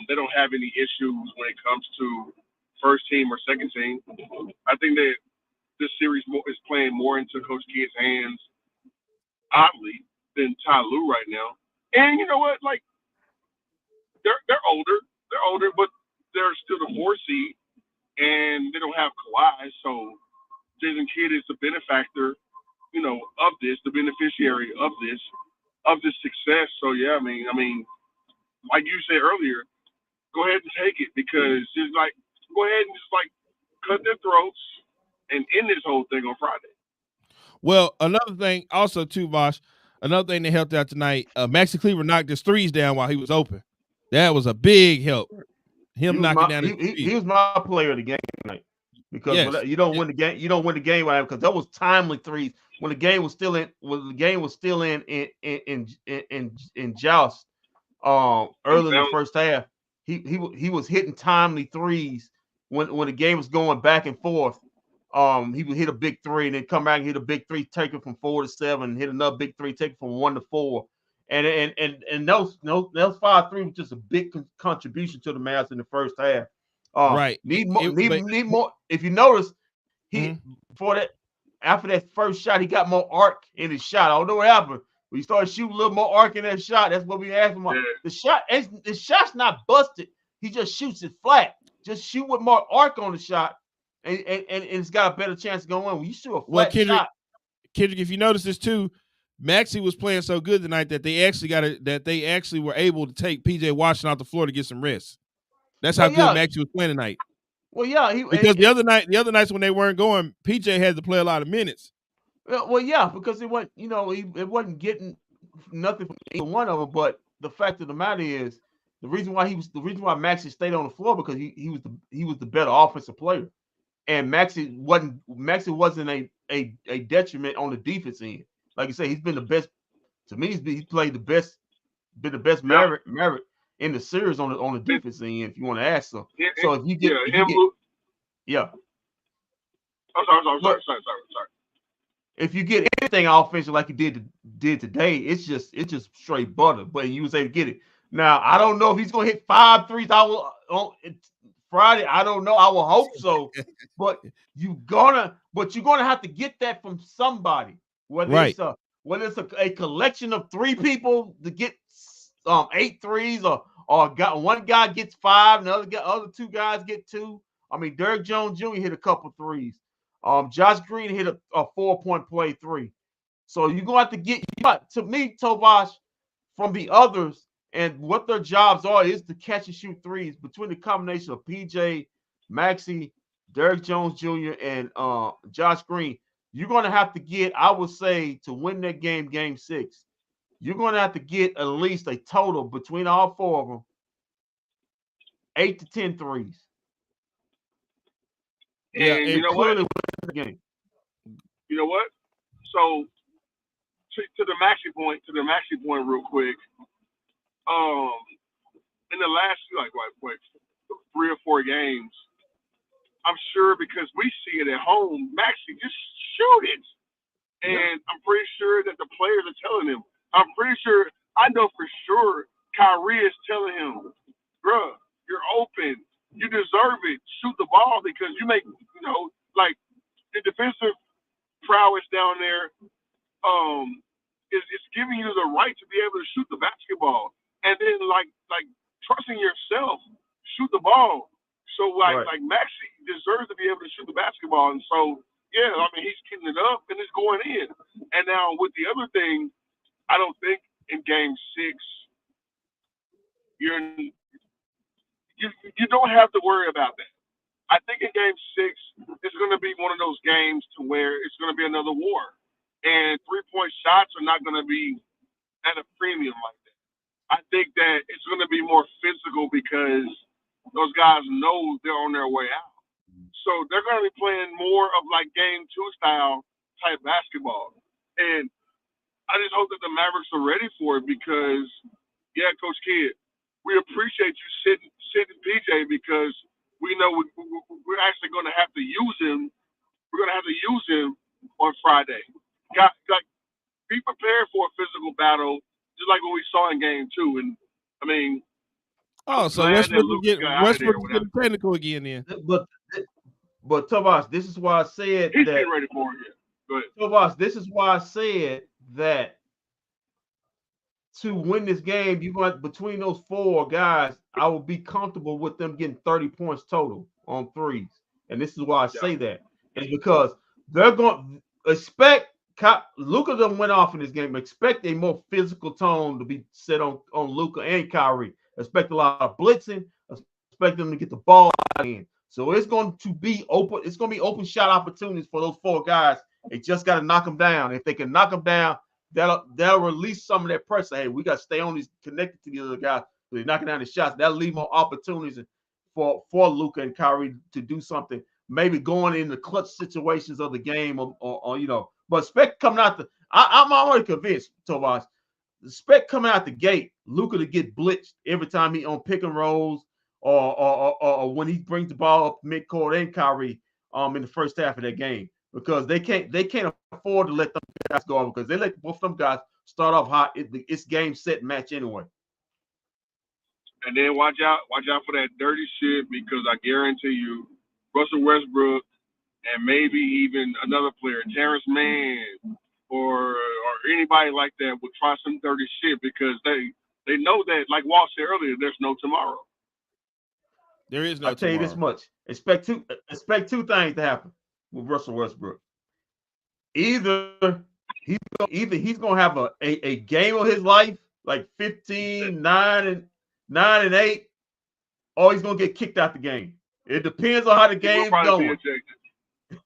They don't have any issues when it comes to first team or second team. I think that this series is playing more into Coach Kidd's hands, oddly, than Ty Lue right now. And you know what? Like, they're older, but they're still the 4 seed, and they don't have Kawhi. So Jason Kidd is the benefactor, of this, the beneficiary of this success. So yeah, I mean, like you said earlier, go ahead and take it, because it's like, go ahead and just like cut their throats and end this whole thing on Friday. Well, another thing also too, Vosh, another thing that helped out tonight, Maxi Kleber knocked his threes down while he was open. That was a big help. Him knocking down his threes. He was my player of the game tonight, because you don't win the game. You don't win the game because that was timely threes when the game was still in joust. Early in the first half, he was hitting timely threes when the game was going back and forth. He would hit a big three and then come back and hit a big three, take it from 4 to 7, hit another big three, take it from 1 to 4. And those 5 threes was just a big contribution to the Mavs in the first half. Right. Need more. If you notice, after that first shot, he got more arc in his shot. I don't know what happened. When he started shooting a little more arc in that shot, that's what we asked him. Yeah. The shot's not busted. He just shoots it flat. Just shoot with more arc on the shot, and it's got a better chance of going in. When you shoot a flat shot. Kendrick, if you notice this too, Maxi was playing so good tonight that they actually were able to take PJ Washington off the floor to get some rest. That's how good Maxi was playing tonight. Well, yeah, because the other nights when they weren't going, PJ had to play a lot of minutes. Well, yeah, because it wasn't, it wasn't getting nothing from either one of them. But the fact of the matter is, the reason why Maxi stayed on the floor because he was the better offensive player, and Maxi wasn't a detriment on the defense end. Like you say, he's been the best. To me, he's played the best, been the best merit in the series on the defense end. If you want to ask them, so if you get, yeah. Oh, sorry. If you get anything offensive like you did today, it's just straight butter. But you was able to get it. Now I don't know if he's gonna hit 5 threes. On Friday. I don't know. I will hope so. But you're gonna have to get that from somebody. Whether it's a collection of 3 people to get 8 threes, or one guy gets 5, and the other 2 guys get 2. I mean, Derrick Jones Jr. hit a couple threes. Josh Green hit a 4-point play 3. So you're gonna have to get, to me, Tovash, from the others, and what their jobs are is to catch and shoot threes between the combination of PJ, Maxi, Derrick Jones Jr., and Josh Green. You're gonna have to get, I would say, to win that game 6, you're gonna have to get at least a total between all 4 of them, 8 to 10 threes. And you know what? Game. You know what? So to the Maxi point real quick. In the last like 3 or 4 games, I'm sure because we see it at home, Maxi just shoot it. And I'm pretty sure that the players are telling him. I know for sure Kyrie is telling him, bruh, you're open. You deserve it. Shoot the ball because you make, like the defensive prowess down there is giving you the right to be able to shoot the basketball. And then like trusting yourself, shoot the ball. So like Maxi deserves to be able to shoot the basketball. And so yeah, I mean he's getting it up and it's going in. And now with the other thing, I don't think in game 6 you don't have to worry about that. I think in game 6 it's going to be one of those games to where it's going to be another war, and 3-point shots are not going to be at a premium like that. I think that it's going to be more physical because those guys know they're on their way out. So they're going to be playing more of like game 2 style type basketball. And I just hope that the Mavericks are ready for it because, yeah, Coach Kidd, we appreciate you sitting PJ because we know we're actually going to have to use him. We're going to have to use him on Friday. Be prepared for a physical battle, just like what we saw in game 2. And I mean, so Westbrook getting technical again then. But Tovash, this is why I said he's getting ready for it. Go ahead. Tovash, this is why I said that to win this game, you want between those 4 guys, I will be comfortable with them getting 30 points total on threes. And this is why I say that. It's because they're going to expect Luka done went off in this game. Expect a more physical tone to be set on Luka and Kyrie. Expect a lot of blitzing. Expect them to get the ball in. So it's going to be open. It's going to be open shot opportunities for those 4 guys. They just got to knock them down. If they can knock them down, that'll release some of that pressure. Hey, we got to stay on these, connected to the other guys. So they're knocking down the shots. That'll leave more opportunities for Luka and Kyrie to do something. Maybe going in the clutch situations of the game, or But Spec coming out I'm already convinced, Tovash. The Spec coming out the gate, Luka to get blitzed every time he on pick and rolls, or when he brings the ball up midcourt and Kyrie in the first half of that game, because they can't afford to let them guys go over because they let both them guys start off hot. It's game set match anyway. And then watch out for that dirty shit because I guarantee you, Russell Westbrook and maybe even another player, Terrence Mann or anybody like that would try some dirty shit because they know that, like Walt said earlier, there's no tomorrow. There is no tomorrow. I'll tell you this much. Expect two things to happen with Russell Westbrook. Either he's gonna have a game of his life, like 15, 9 and 8, or he's gonna get kicked out the game. It depends on how the He will game's probably going.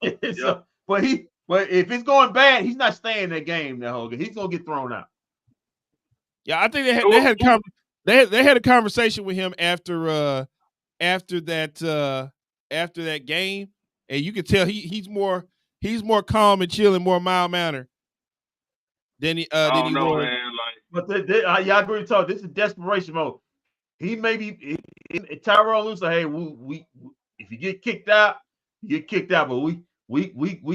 be ejected. So, but if it's going bad, he's not staying in that game. That whole game, he's gonna get thrown out. Yeah, I think they had a conversation with him after that game, and you can tell he's more calm and chill and more mild mannered than he I than don't he know, was. man. Like, But y'all agree to talk. This is desperation mode. He may be Tyrone Lue say, hey, we if you get kicked out, you get kicked out. But we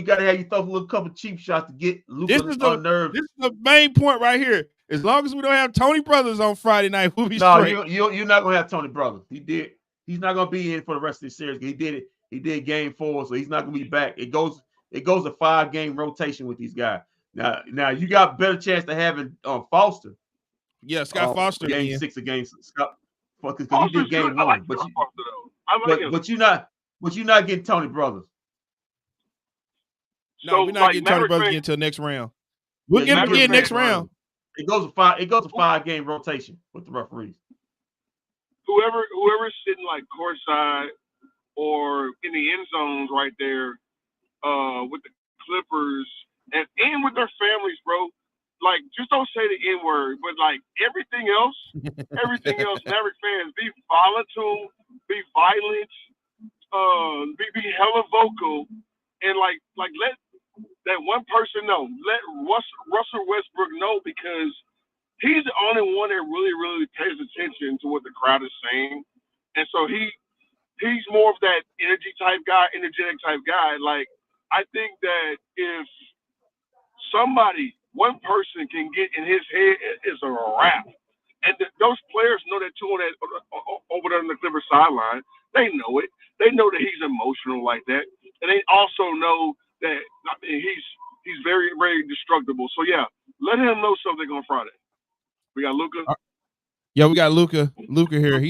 gotta have you throw a little couple cheap shots to get Luka unnerved. This is the main point right here. As long as we don't have Tony Brothers on Friday night, we'll be no, straight. you're not gonna have Tony Brothers. He's not gonna be in for the rest of the series. He did game 4, so he's not gonna be back. It goes a 5-game rotation with these guys. Now you got better chance to having Foster. Yeah, Scott Foster game again. 6 against Scott because he did game 1. Like But you're not getting Tony Brothers. No, we're not getting Tony Brothers until next round. We'll get him again next round. It goes a 5-game rotation with the referees. Whoever's sitting like courtside or in the end zones right there with the Clippers and with their families, bro. Like, just don't say the N-word, but like everything else, Maverick fans, be volatile, be violent, be hella vocal, and like let that one person know. Let Russell Westbrook know, because he's the only one that really pays attention to what the crowd is saying. And so he's more of that energetic type guy. Like, I think that if one person can get in his head, it's a wrap. And those players know that too over there on the Clipper sideline. They know it. They know that he's emotional like that. And they also know that he's very, very destructible. So, yeah, let him know something on Friday. We got Luka. Yeah, we got Luka. Luka here.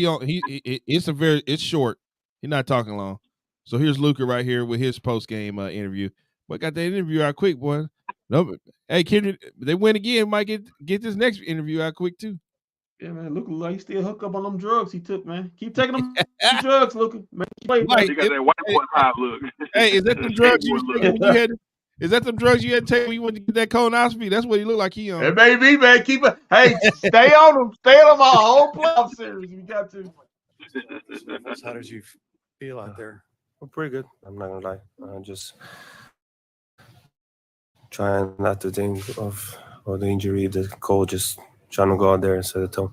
It's short. He's not talking long. So here's Luka right here with his post game interview. But got that interview out quick, boy. No, hey, Kendrick, they win again. Might get this next interview out quick too. Yeah, man. Luka, like he still hooked up on them drugs he took, man. Keep taking them drugs, Luka. Man, you got that white boy high look. Hey, is that the drugs you was taking when you had? Is that the drugs you had to take when you went to get that colonoscopy? That's what he looked like he on. It may be, man. Keep it. Hey, stay on them. Stay on my whole playoff series. We got to. How did you feel out there? Well, pretty good. I'm not gonna lie. Just trying not to think of the injury, the cold. Just trying to go out there and set the tone.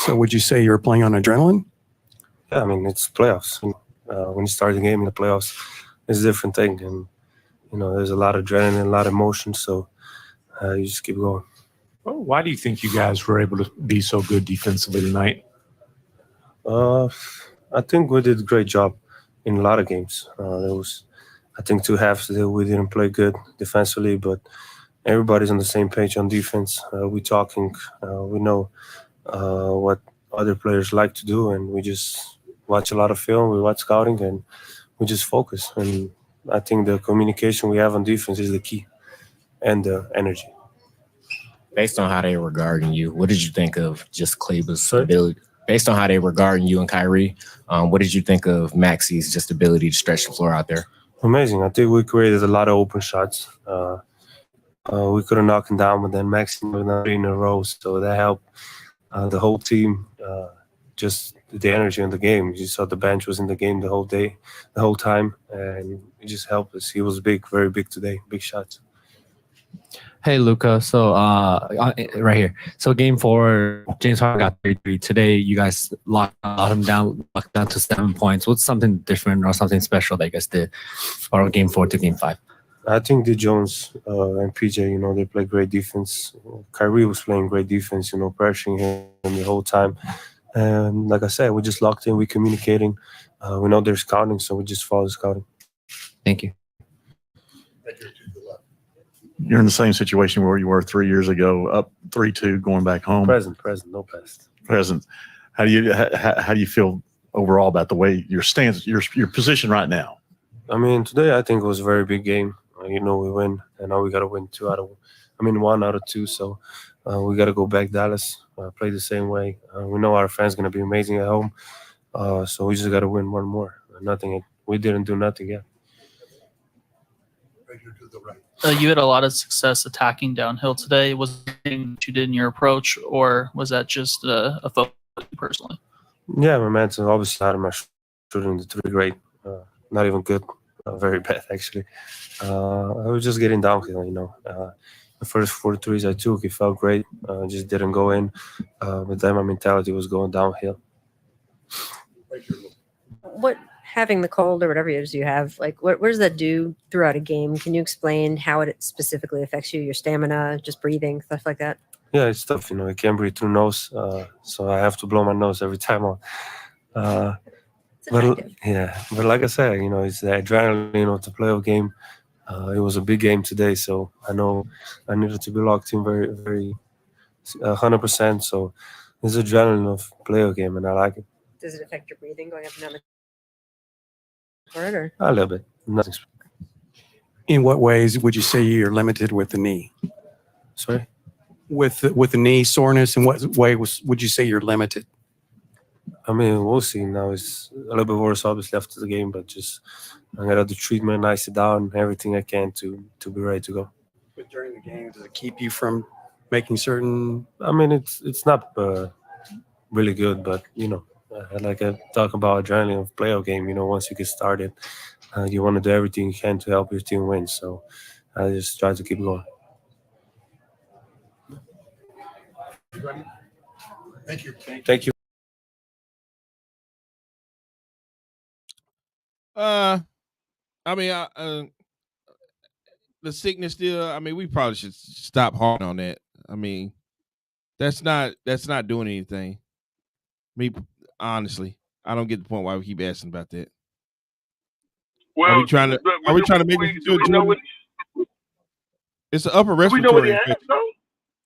So, would you say you were playing on adrenaline? Yeah, I mean it's playoffs. When you start the game in the playoffs, it's a different thing, and there's a lot of adrenaline, a lot of emotion. So you just keep going. Well, why do you think you guys were able to be so good defensively tonight? I think we did a great job in a lot of games. There was, I think, 2 halves that we didn't play good defensively, but everybody's on the same page on defense. We're talking. We know what other players like to do, and we just watch a lot of film. We watch scouting, and we just focus. And I think the communication we have on defense is the key, and the energy. Based on how they were guarding you, what did you think of just Kleber's ability? Based on how they were guarding you and Kyrie, what did you think of Maxi's just ability to stretch the floor out there? Amazing. I think we created a lot of open shots. We couldn't knock him down, but then Maxi knocked 3 in a row, so that helped the whole team. Just the energy in the game. You saw the bench was in the game the whole time, and it just helped us. He was big, very big today, big shots. Hey, Luka. So right here. So game 4, James Harden got 33. Today, you guys locked him down to 7 points. What's something different or something special that you guys did for game 4 to game 5? I think D. Jones and PJ, they play great defense. Kyrie was playing great defense, pressuring him the whole time. And like I said, we just locked in. We're communicating. We know they're scouting, so we just follow the scouting. Thank you. You're in the same situation where you were 3 years ago, up 3-2, going back home. Present, no past. Present. How do you feel overall about the way your stance, your position right now? I mean, today I think it was a very big game. We win, and now we got to win 1 out of 2. So we got to go back Dallas, play the same way. We know our fans going to be amazing at home. So we just got to win 1 more. nothing. We didn't do nothing yet. You had a lot of success attacking downhill today. Was it anything that you did in your approach, or was that just a focus personally? Yeah, my man's obviously out of my shooting the three great, not even good, very bad actually. I was just getting downhill, The first 4 threes I took, it felt great. Just didn't go in. But then my mentality was going downhill. What having the cold or whatever it is you have, like what does that do throughout a game? Can you explain how it specifically affects you, your stamina, just breathing, stuff like that? Yeah, it's tough. I can't breathe through nose, so I have to blow my nose every time on. But like I said, it's the adrenaline of the playoff game. It was a big game today, so I know I needed to be locked in very, very 100%. So it's adrenaline of playoff game, and I like it. Does it affect your breathing going up and down the court? Or? A little bit. Nothing. In what ways would you say you're limited with the knee? Sorry? With the knee soreness, in what way would you say you're limited? I mean, we'll see. Now it's a little bit worse, obviously, after the game, but just I got to do treatment, ice it down, everything I can to be ready to go. But during the game, does it keep you from making certain? I mean, it's not really good, but like I talk about adrenaline of playoff game. Once you get started, you want to do everything you can to help your team win. So I just try to keep going. Thank you. Thank you. The sickness still. I mean, we probably should stop harping on that. I mean, that's not doing anything. Me, honestly, I don't get the point why we keep asking about that. Well, are we trying to make it feel? It's an upper respiratory infection.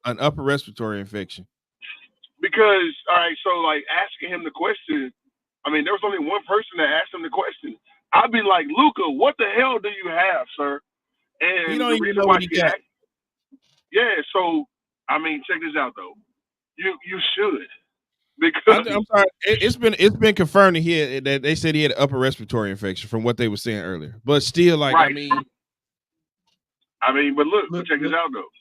An upper respiratory infection. Because, all right, so like asking him the question, I mean, there was only one person that asked him the question. I'd be like, Luka, what the hell do you have, sir? And you don't the even reason know why what he got. Yeah, so I mean, check this out though. You should. Because I'm sorry, it's been confirmed here that they said he had an upper respiratory infection from what they were saying earlier. But still, like, right. I mean, but look, check this out though.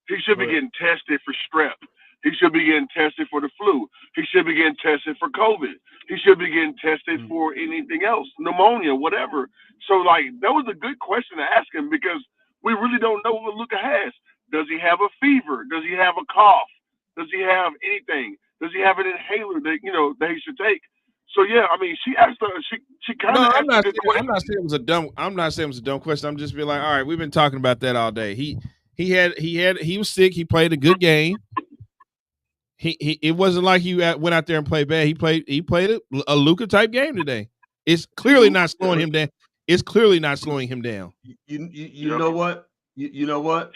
He should be getting tested for strep. He should be getting tested for the flu. He should be getting tested for COVID. He should be getting tested for anything else, pneumonia, whatever. So, like, that was a good question to ask him because we really don't know what Luka has. Does he have a fever? Does he have a cough? Does he have anything? Does he have an inhaler that that he should take? So yeah, I mean, she asked her. She kind of. No, I'm not saying it was a dumb. I'm not saying it was a dumb question. I'm just being like, all right, we've been talking about that all day. He was sick. He played a good game. It wasn't like he went out there and played bad. He played a Luka type game today. It's clearly not slowing him down. It's clearly not slowing him down. You know what? You know what?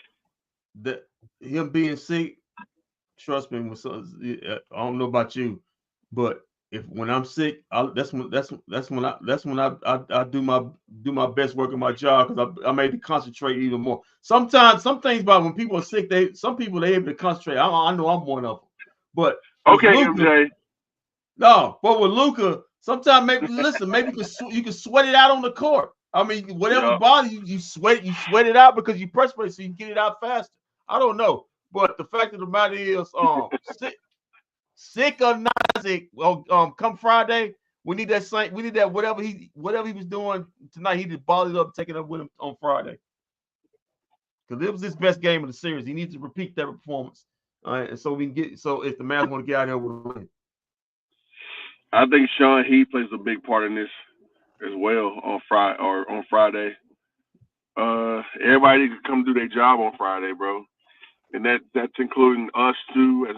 That him being sick. Trust me, I don't know about you, but when I'm sick, that's when I do my best work in my job because I made to concentrate even more. Sometimes some things about when people are sick, some people they able to concentrate. I know I'm one of them. But okay, Luka, MJ. No, but with Luka, sometimes maybe you can sweat it out on the court. I mean, whatever body you sweat it out because you perspirate so you can get it out faster. I don't know. But the fact of the matter is, sick or not sick, come Friday, we need that whatever he was doing tonight, he just balled it up, take it up with him on Friday. Because it was his best game of the series. He needs to repeat that performance. And so if the Mavs want to get out here with a win. I think Sean Heath plays a big part in this as well on Friday. Everybody could come do their job on Friday, bro. And that's including us too, as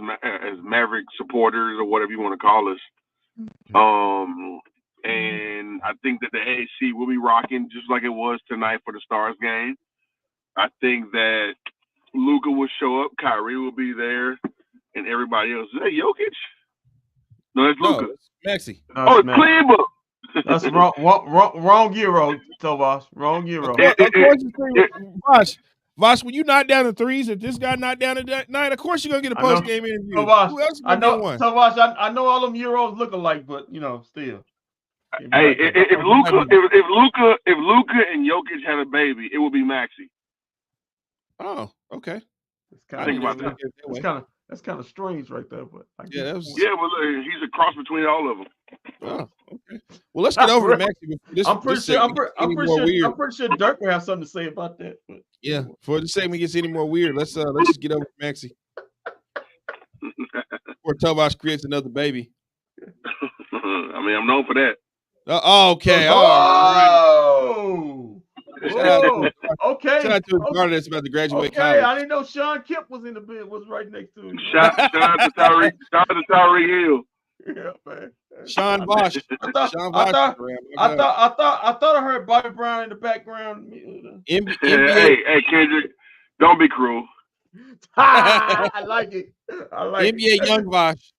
Maverick supporters or whatever you want to call us. And I think that the AAC will be rocking just like it was tonight for the Stars game. I think that Luka will show up, Kyrie will be there, and everybody else. Is that Jokic? No, that's Luka. Maxi. Oh, it's Kleber. That's wrong Euro, Tovas. Wrong Euro. Vosh, when you knock down the threes, if this guy knocked down the night, of course you're gonna get a post game interview. Tovas, Who else I know all them Euros look alike, but still. Hey, if Luka and Jokic had a baby, it would be Maxi. Oh, okay. Think about that. That's kind of strange right there, but Yeah, that was. Yeah, well, he's a cross between all of them. Oh, okay. Well, let's get over to Maxi. I'm pretty sure Dirk will have something to say about that. But. Yeah, before the segment gets any more weird, let's just get over to Maxi. Before Tovash creates another baby. I mean, I'm known for that. Okay. Oh. Okay. Shout out to his daughter that's about to graduate Okay, college. I didn't know Sean Kemp was in the bed. Was right next to him. Shout out to Tyreek Hill. Yeah, man. Sean Bosch. I thought I heard Bobby Brown in the background. Hey, Kendrick, don't be cruel. I like it. NBA Young Bosch.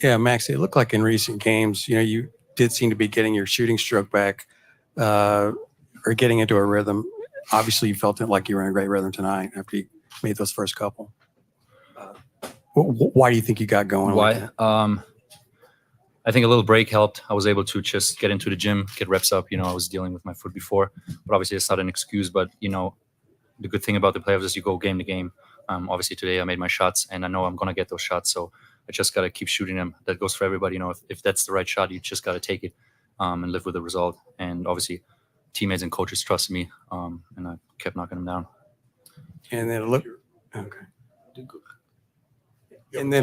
Yeah, Maxi, it looked like in recent games, you did seem to be getting your shooting stroke back or getting into a rhythm. Obviously, you felt it like you were in a great rhythm tonight after you made those first couple. Why do you think you got going? Why? I think a little break helped. I was able to just get into the gym, get reps up. I was dealing with my foot before, but obviously it's not an excuse. But, the good thing about the playoffs is you go game to game. Obviously today I made my shots and I know I'm going to get those shots. So I just got to keep shooting them. That goes for everybody. If that's the right shot, you just got to take it and live with the result. And obviously teammates and coaches trusted me and I kept knocking them down. And then it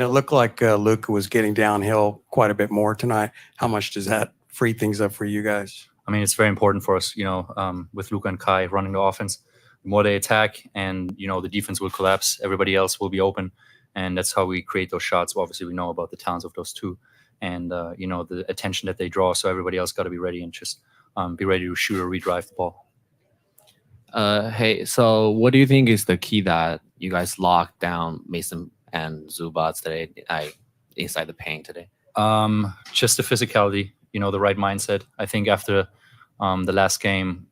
looked like Luka was getting downhill quite a bit more tonight. How much does that free things up for you guys? I mean, it's very important for us, with Luka and Kai running the offense. The more they attack and, the defense will collapse, everybody else will be open. And that's how we create those shots. Well, obviously, we know about the talents of those two and, the attention that they draw. So everybody else got to be ready and just be ready to shoot or redrive the ball. Hey, so what do you think is the key that you guys locked down Mason and Zubac today, inside the paint today? Just the physicality, the right mindset. I think after the last game,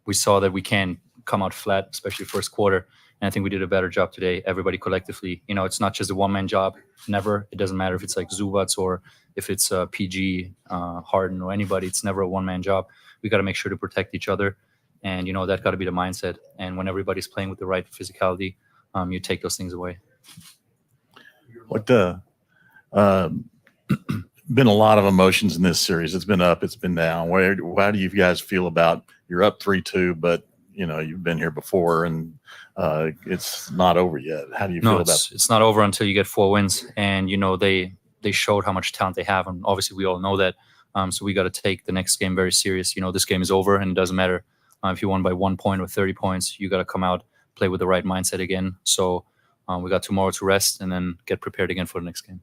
we saw that we can come out flat, especially first quarter. And I think we did a better job today, everybody collectively. It's not just a one-man job. Never. It doesn't matter if it's like Zubac or if it's PG, Harden or anybody. It's never a one-man job. We got to make sure to protect each other. And, that got to be the mindset. And when everybody's playing with the right physicality, you take those things away. What been a lot of emotions in this series. It's been up, it's been down. How do you guys feel about you're up 3-2, but you've been here before and it's not over yet. How do you feel about it's not over until you get 4 wins. And they showed how much talent they have, and obviously we all know that. So we got to take the next game very serious. This game is over, and it doesn't matter if you won by 1 point or 30 points. You got to come out, play with the right mindset again. So we got tomorrow to rest and then get prepared again for the next game.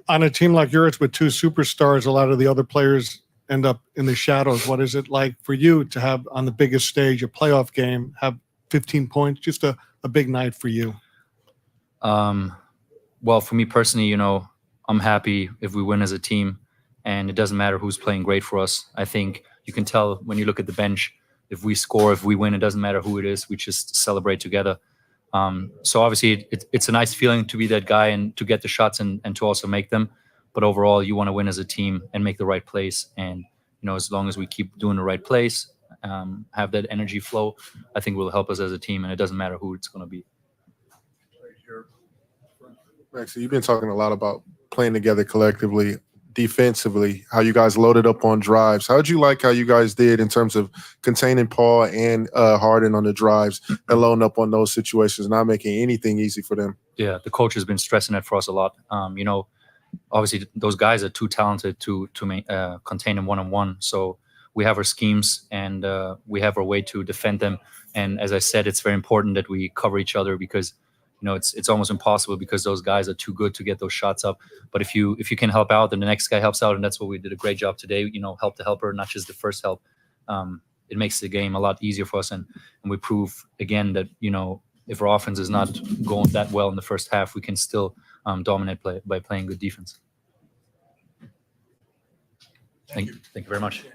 On a team like yours with 2 superstars, a lot of the other players end up in the shadows. What is it like for you to have on the biggest stage, a playoff game, have 15 points, just a big night for you? Well, for me personally, I'm happy if we win as a team, and it doesn't matter who's playing great for us. I think you can tell when you look at the bench, if we score, if we win, it doesn't matter who it is. We just celebrate together. So obviously it's a nice feeling to be that guy and to get the shots and to also make them. But overall, you want to win as a team and make the right plays. And, as long as we keep doing the right plays, have that energy flow, I think will help us as a team. And it doesn't matter who it's going to be. Maxi, you've been talking a lot about playing together collectively, defensively, how you guys loaded up on drives. How did you like how you guys did in terms of containing Paul and Harden on the drives and loading up on those situations, not making anything easy for them? Yeah, the coach has been stressing that for us a lot. Obviously those guys are too talented to contain them one-on-one. So we have our schemes and we have our way to defend them. And as I said, it's very important that we cover each other because it's almost impossible because those guys are too good to get those shots up. But if you can help out, then the next guy helps out, and that's what we did a great job today. Help the helper, not just the first help. It makes the game a lot easier for us, and we prove again that if our offense is not going that well in the first half, we can still dominate by playing good defense. Thank you very much.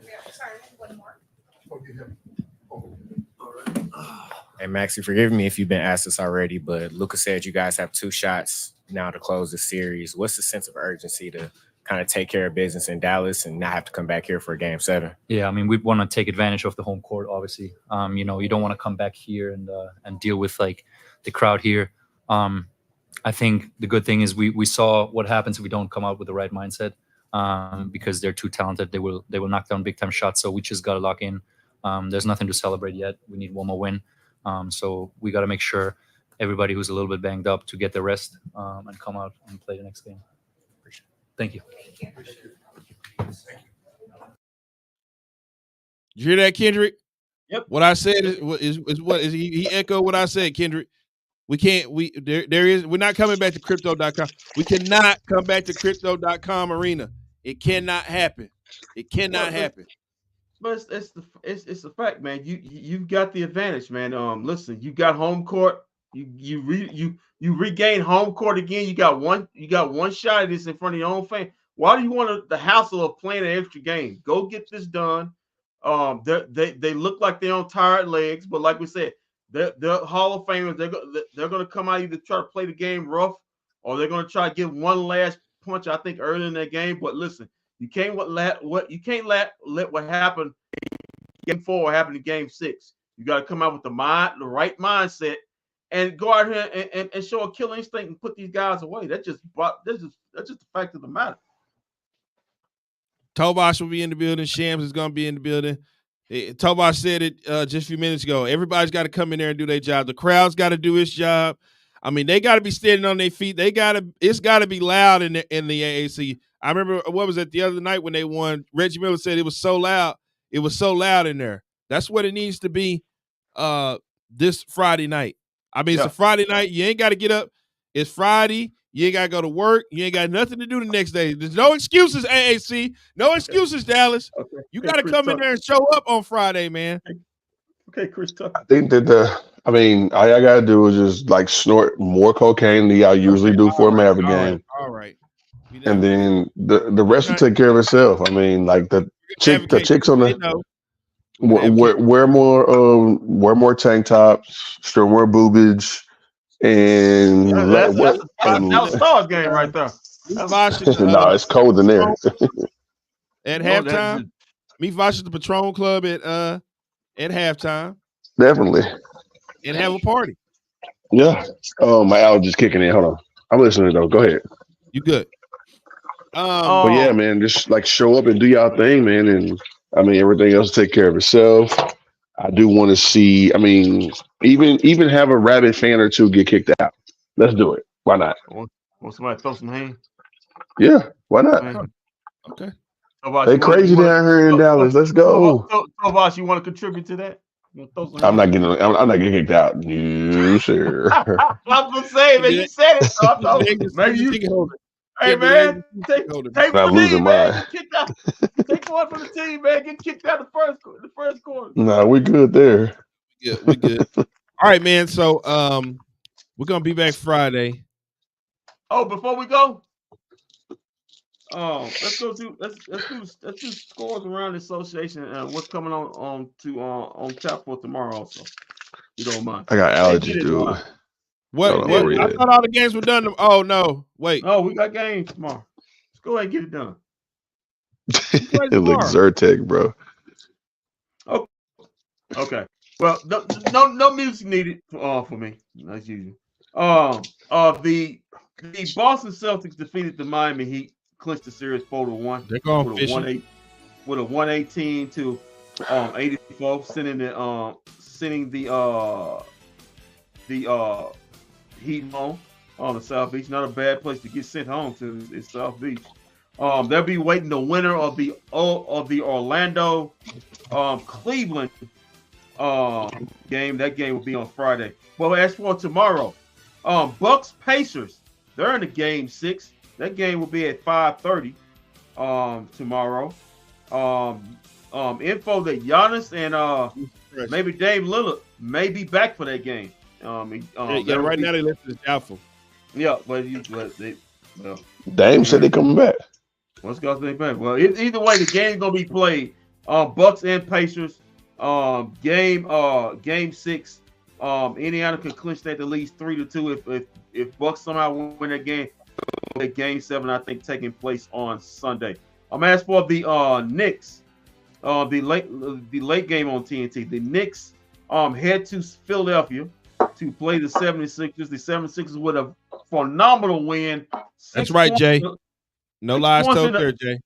And Maxi, forgive me if you've been asked this already, but Luka said you guys have 2 shots now to close the series. What's the sense of urgency to kind of take care of business in Dallas and not have to come back here for Game 7? Yeah, I mean, we want to take advantage of the home court, obviously. You know, you don't want to come back here and deal with like the crowd here. I think the good thing is we saw what happens if we don't come out with the right mindset, because they're too talented. They will knock down big time shots. So we just got to lock in. There's nothing to celebrate yet. We need one more win. So we got to make sure everybody who's a little bit banged up to get the rest and come out and play the next game. Thank you. You hear that, Kendrick? Yep. What I said is he echoed what I said, Kendrick. We're not coming back to crypto.com. We cannot come back to crypto.com arena. It cannot happen. It cannot happen. But it's the fact, man. You've got the advantage, man. Listen, you got home court. You regain home court again. You got one shot at this in front of your own fan. Why do you want the hassle of playing an extra game? Go get this done. They look like they're on tired legs, but like we said, they're Hall of Famers. They're going to come out either try to play the game rough or they're going to try to give one last punch. I think early in that game. But listen, you can't let what happened in Game 4 happen in Game 6. You got to come out with the right mindset. And go out here and show a killer instinct and put these guys away. That's just the fact of the matter. Tobosh will be in the building. Shams is going to be in the building. Tobosh said it just a few minutes ago. Everybody's got to come in there and do their job. The crowd's got to do its job. I mean, they got to be standing on their feet. It's got to be loud in the AAC. I remember, what was it, the other night when they won? Reggie Miller said it was so loud. It was so loud in there. That's what it needs to be this Friday night. I mean, It's a Friday night. You ain't got to get up. It's Friday. You ain't got to go to work. You ain't got nothing to do the next day. There's no excuses, AAC. No excuses, Dallas. Okay. You got to come in there and show up on Friday, man. Okay, Chris Tucker. I think that all y'all got to do is just like snort more cocaine than y'all usually do for a Maverick game. All right. And then the rest will take care of itself. I mean, like the chicks on the wear more tank tops, show more boobage, and that was Stars game right there. No, it's cold in there. At halftime, meet Vosh at the Patron Club at halftime. Definitely. And have a party. Yeah. Oh, my allergies kicking in. Hold on. I'm listening though. Go ahead. You good? But yeah, man, just like show up and do y'all thing, man, and I mean everything else take care of itself. I do want to see. I mean, even have a rabid fan or two get kicked out. Let's do it. Why not? Want somebody to throw some hands? Yeah, why not? Okay. They crazy down here in Dallas. Let's go. Tobosh, you want to contribute to that? I'm not getting kicked out. No, sir. I'm just saying, man. You said it. So maybe you can hold it. Hey, man, take not losing mine. Take one for the team, man. Get kicked out the first quarter. Nah, we good there. Yeah, we good. All right, man. So we're gonna be back Friday. Oh, before we go, let's do scores around the association and what's coming on tap for tomorrow. Also, you don't mind? I got allergies, dude. What? I thought all the games were done. Oh no, wait. No, we got games tomorrow. Let's go ahead and get it done. It looks Zyrtec, bro. Oh, okay. Well, no music needed for me as usual. The Boston Celtics defeated the Miami Heat, clinched the series 4-1. They're going fishing with a 118 to 84, sending the Heat home on the South Beach. Not a bad place to get sent home to. It's South Beach. They'll be waiting the winner of the Orlando Cleveland game. That game will be on Friday. Well, as for tomorrow, Bucks Pacers. They're in the game 6. That game will be at 5:30 tomorrow. Info that Giannis and maybe Dave Lillard may be back for that game. Right now they listed as doubtful. Yeah, but well, Dame said they coming back. What's going to back? Well, either way, the game's gonna be played. Bucks and Pacers. Game 6. Indiana can clinch that at least 3-2 if Bucks somehow win that game. Game 7, I think, taking place on Sunday. As for the Knicks, the late game on TNT, the Knicks head to Philadelphia to play the 76ers. The 76ers with a phenomenal win. That's right, Jay. No lies told there, Jay.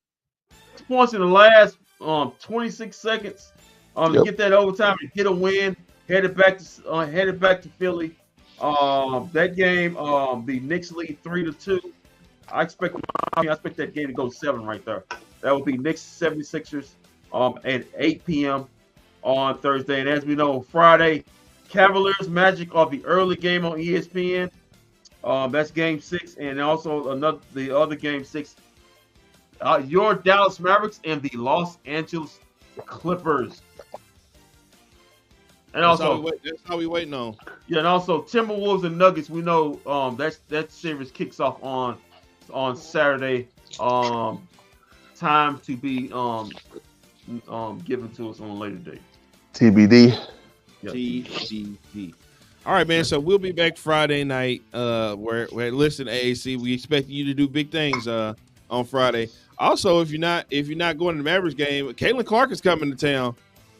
6 points in the last 26 seconds to get that overtime and get a win. Headed back to Philly. That game, the Knicks lead 3-2. I expect that game to go 7 right there. That would be Knicks 76ers at 8 p.m. on Thursday. And as we know, Friday, Cavaliers Magic are the early game on ESPN. That's game 6, and also the other game 6. Your Dallas Mavericks and the Los Angeles Clippers. And that's also all we waiting on. Yeah, and also Timberwolves and Nuggets. We know that series kicks off on Saturday. Time to be given to us on a later date. TBD. Yeah. TBD. All right, man. So we'll be back Friday night. Where listen, AAC, we expect you to do big things on Friday. Also, if you're not going to the Mavericks game, Caitlin Clark is coming to town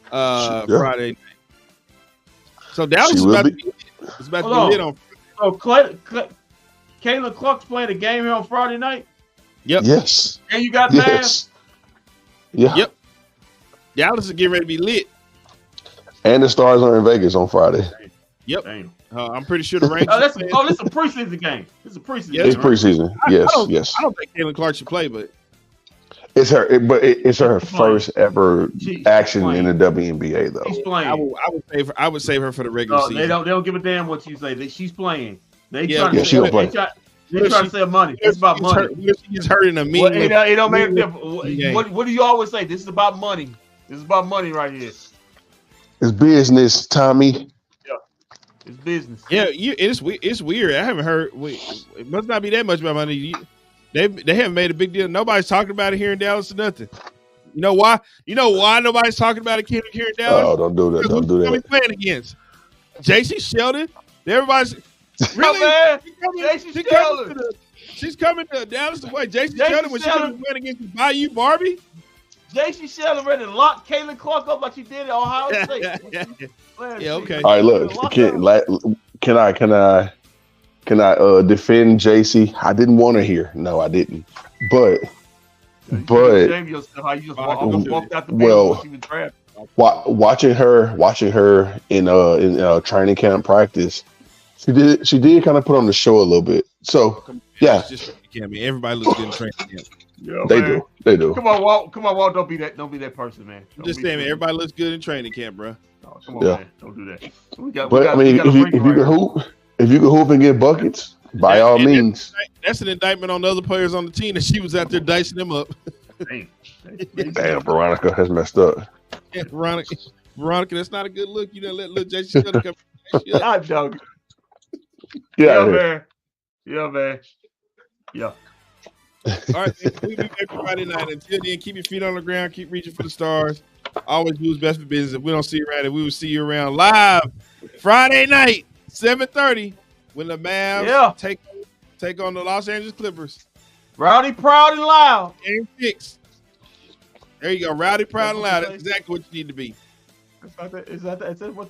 Friday night. So Dallas is about to be lit on. So Caitlin Clark's playing a game here on Friday night. Yep. Yes. And you got Yes. Yeah. Yep. Dallas is getting ready to be lit. And the Stars are in Vegas on Friday. Yep. I'm pretty sure the Rangers. This is a preseason game. This is a preseason. It's preseason. Yes. I don't think Caitlin Clark should play, but it's her first ever action in the WNBA though. She's playing. I would save her for the regular season. They don't give a damn what you say. She's playing. They're trying to sell money. It's about money. She's hurting a mean. It don't make a difference. What do you always say? This is about money. This is about money right here. It's business, Tommy. Yeah, it's business. Yeah, it's weird. I haven't heard. It must not be that much about money. They haven't made a big deal. Nobody's talking about it here in Dallas or nothing. You know why? Nobody's talking about it here in Dallas? Oh, don't do that. Don't do Who are we that. playing against? JC Sheldon? Everybody's really? Man. JC Sheldon. She's coming to Dallas to play JC Sheldon when she was playing against Bayou Barbie? JC Sheldon ready to lock Caitlin Clark up like she did at Ohio State. Yeah, okay. All right, look. Can I defend JC? I didn't want her here. No, I didn't. But Shame yourself how you just walked out the building when she was drafted. watching her in training camp practice, she did kind of put on the show a little bit. So yeah, everybody looks good in training camp. Yeah, they do. Come on, Walt. Don't be that person, man. I'm just saying, man, everybody looks good in training camp, bro. Oh, come on, man. Don't do that. But I mean, if you can hoop and get buckets, by all means. That's an indictment on the other players on the team that she was out there dicing them up. Damn, Veronica has messed up. Yeah, Veronica, that's not a good look. You done let little Jason Sheldon come. I'm joking. Yeah, man. Yeah, man. Yeah. All right, we'll be back Friday night. Until then, keep your feet on the ground. Keep reaching for the stars. Always do what's best for business. If we don't see you around it, we will see you around live Friday night, 7:30, when the Mavs take on the Los Angeles Clippers. Rowdy, proud, and loud. Game 6. There you go. Rowdy, proud, and loud. That's exactly what you need to be. Is that what this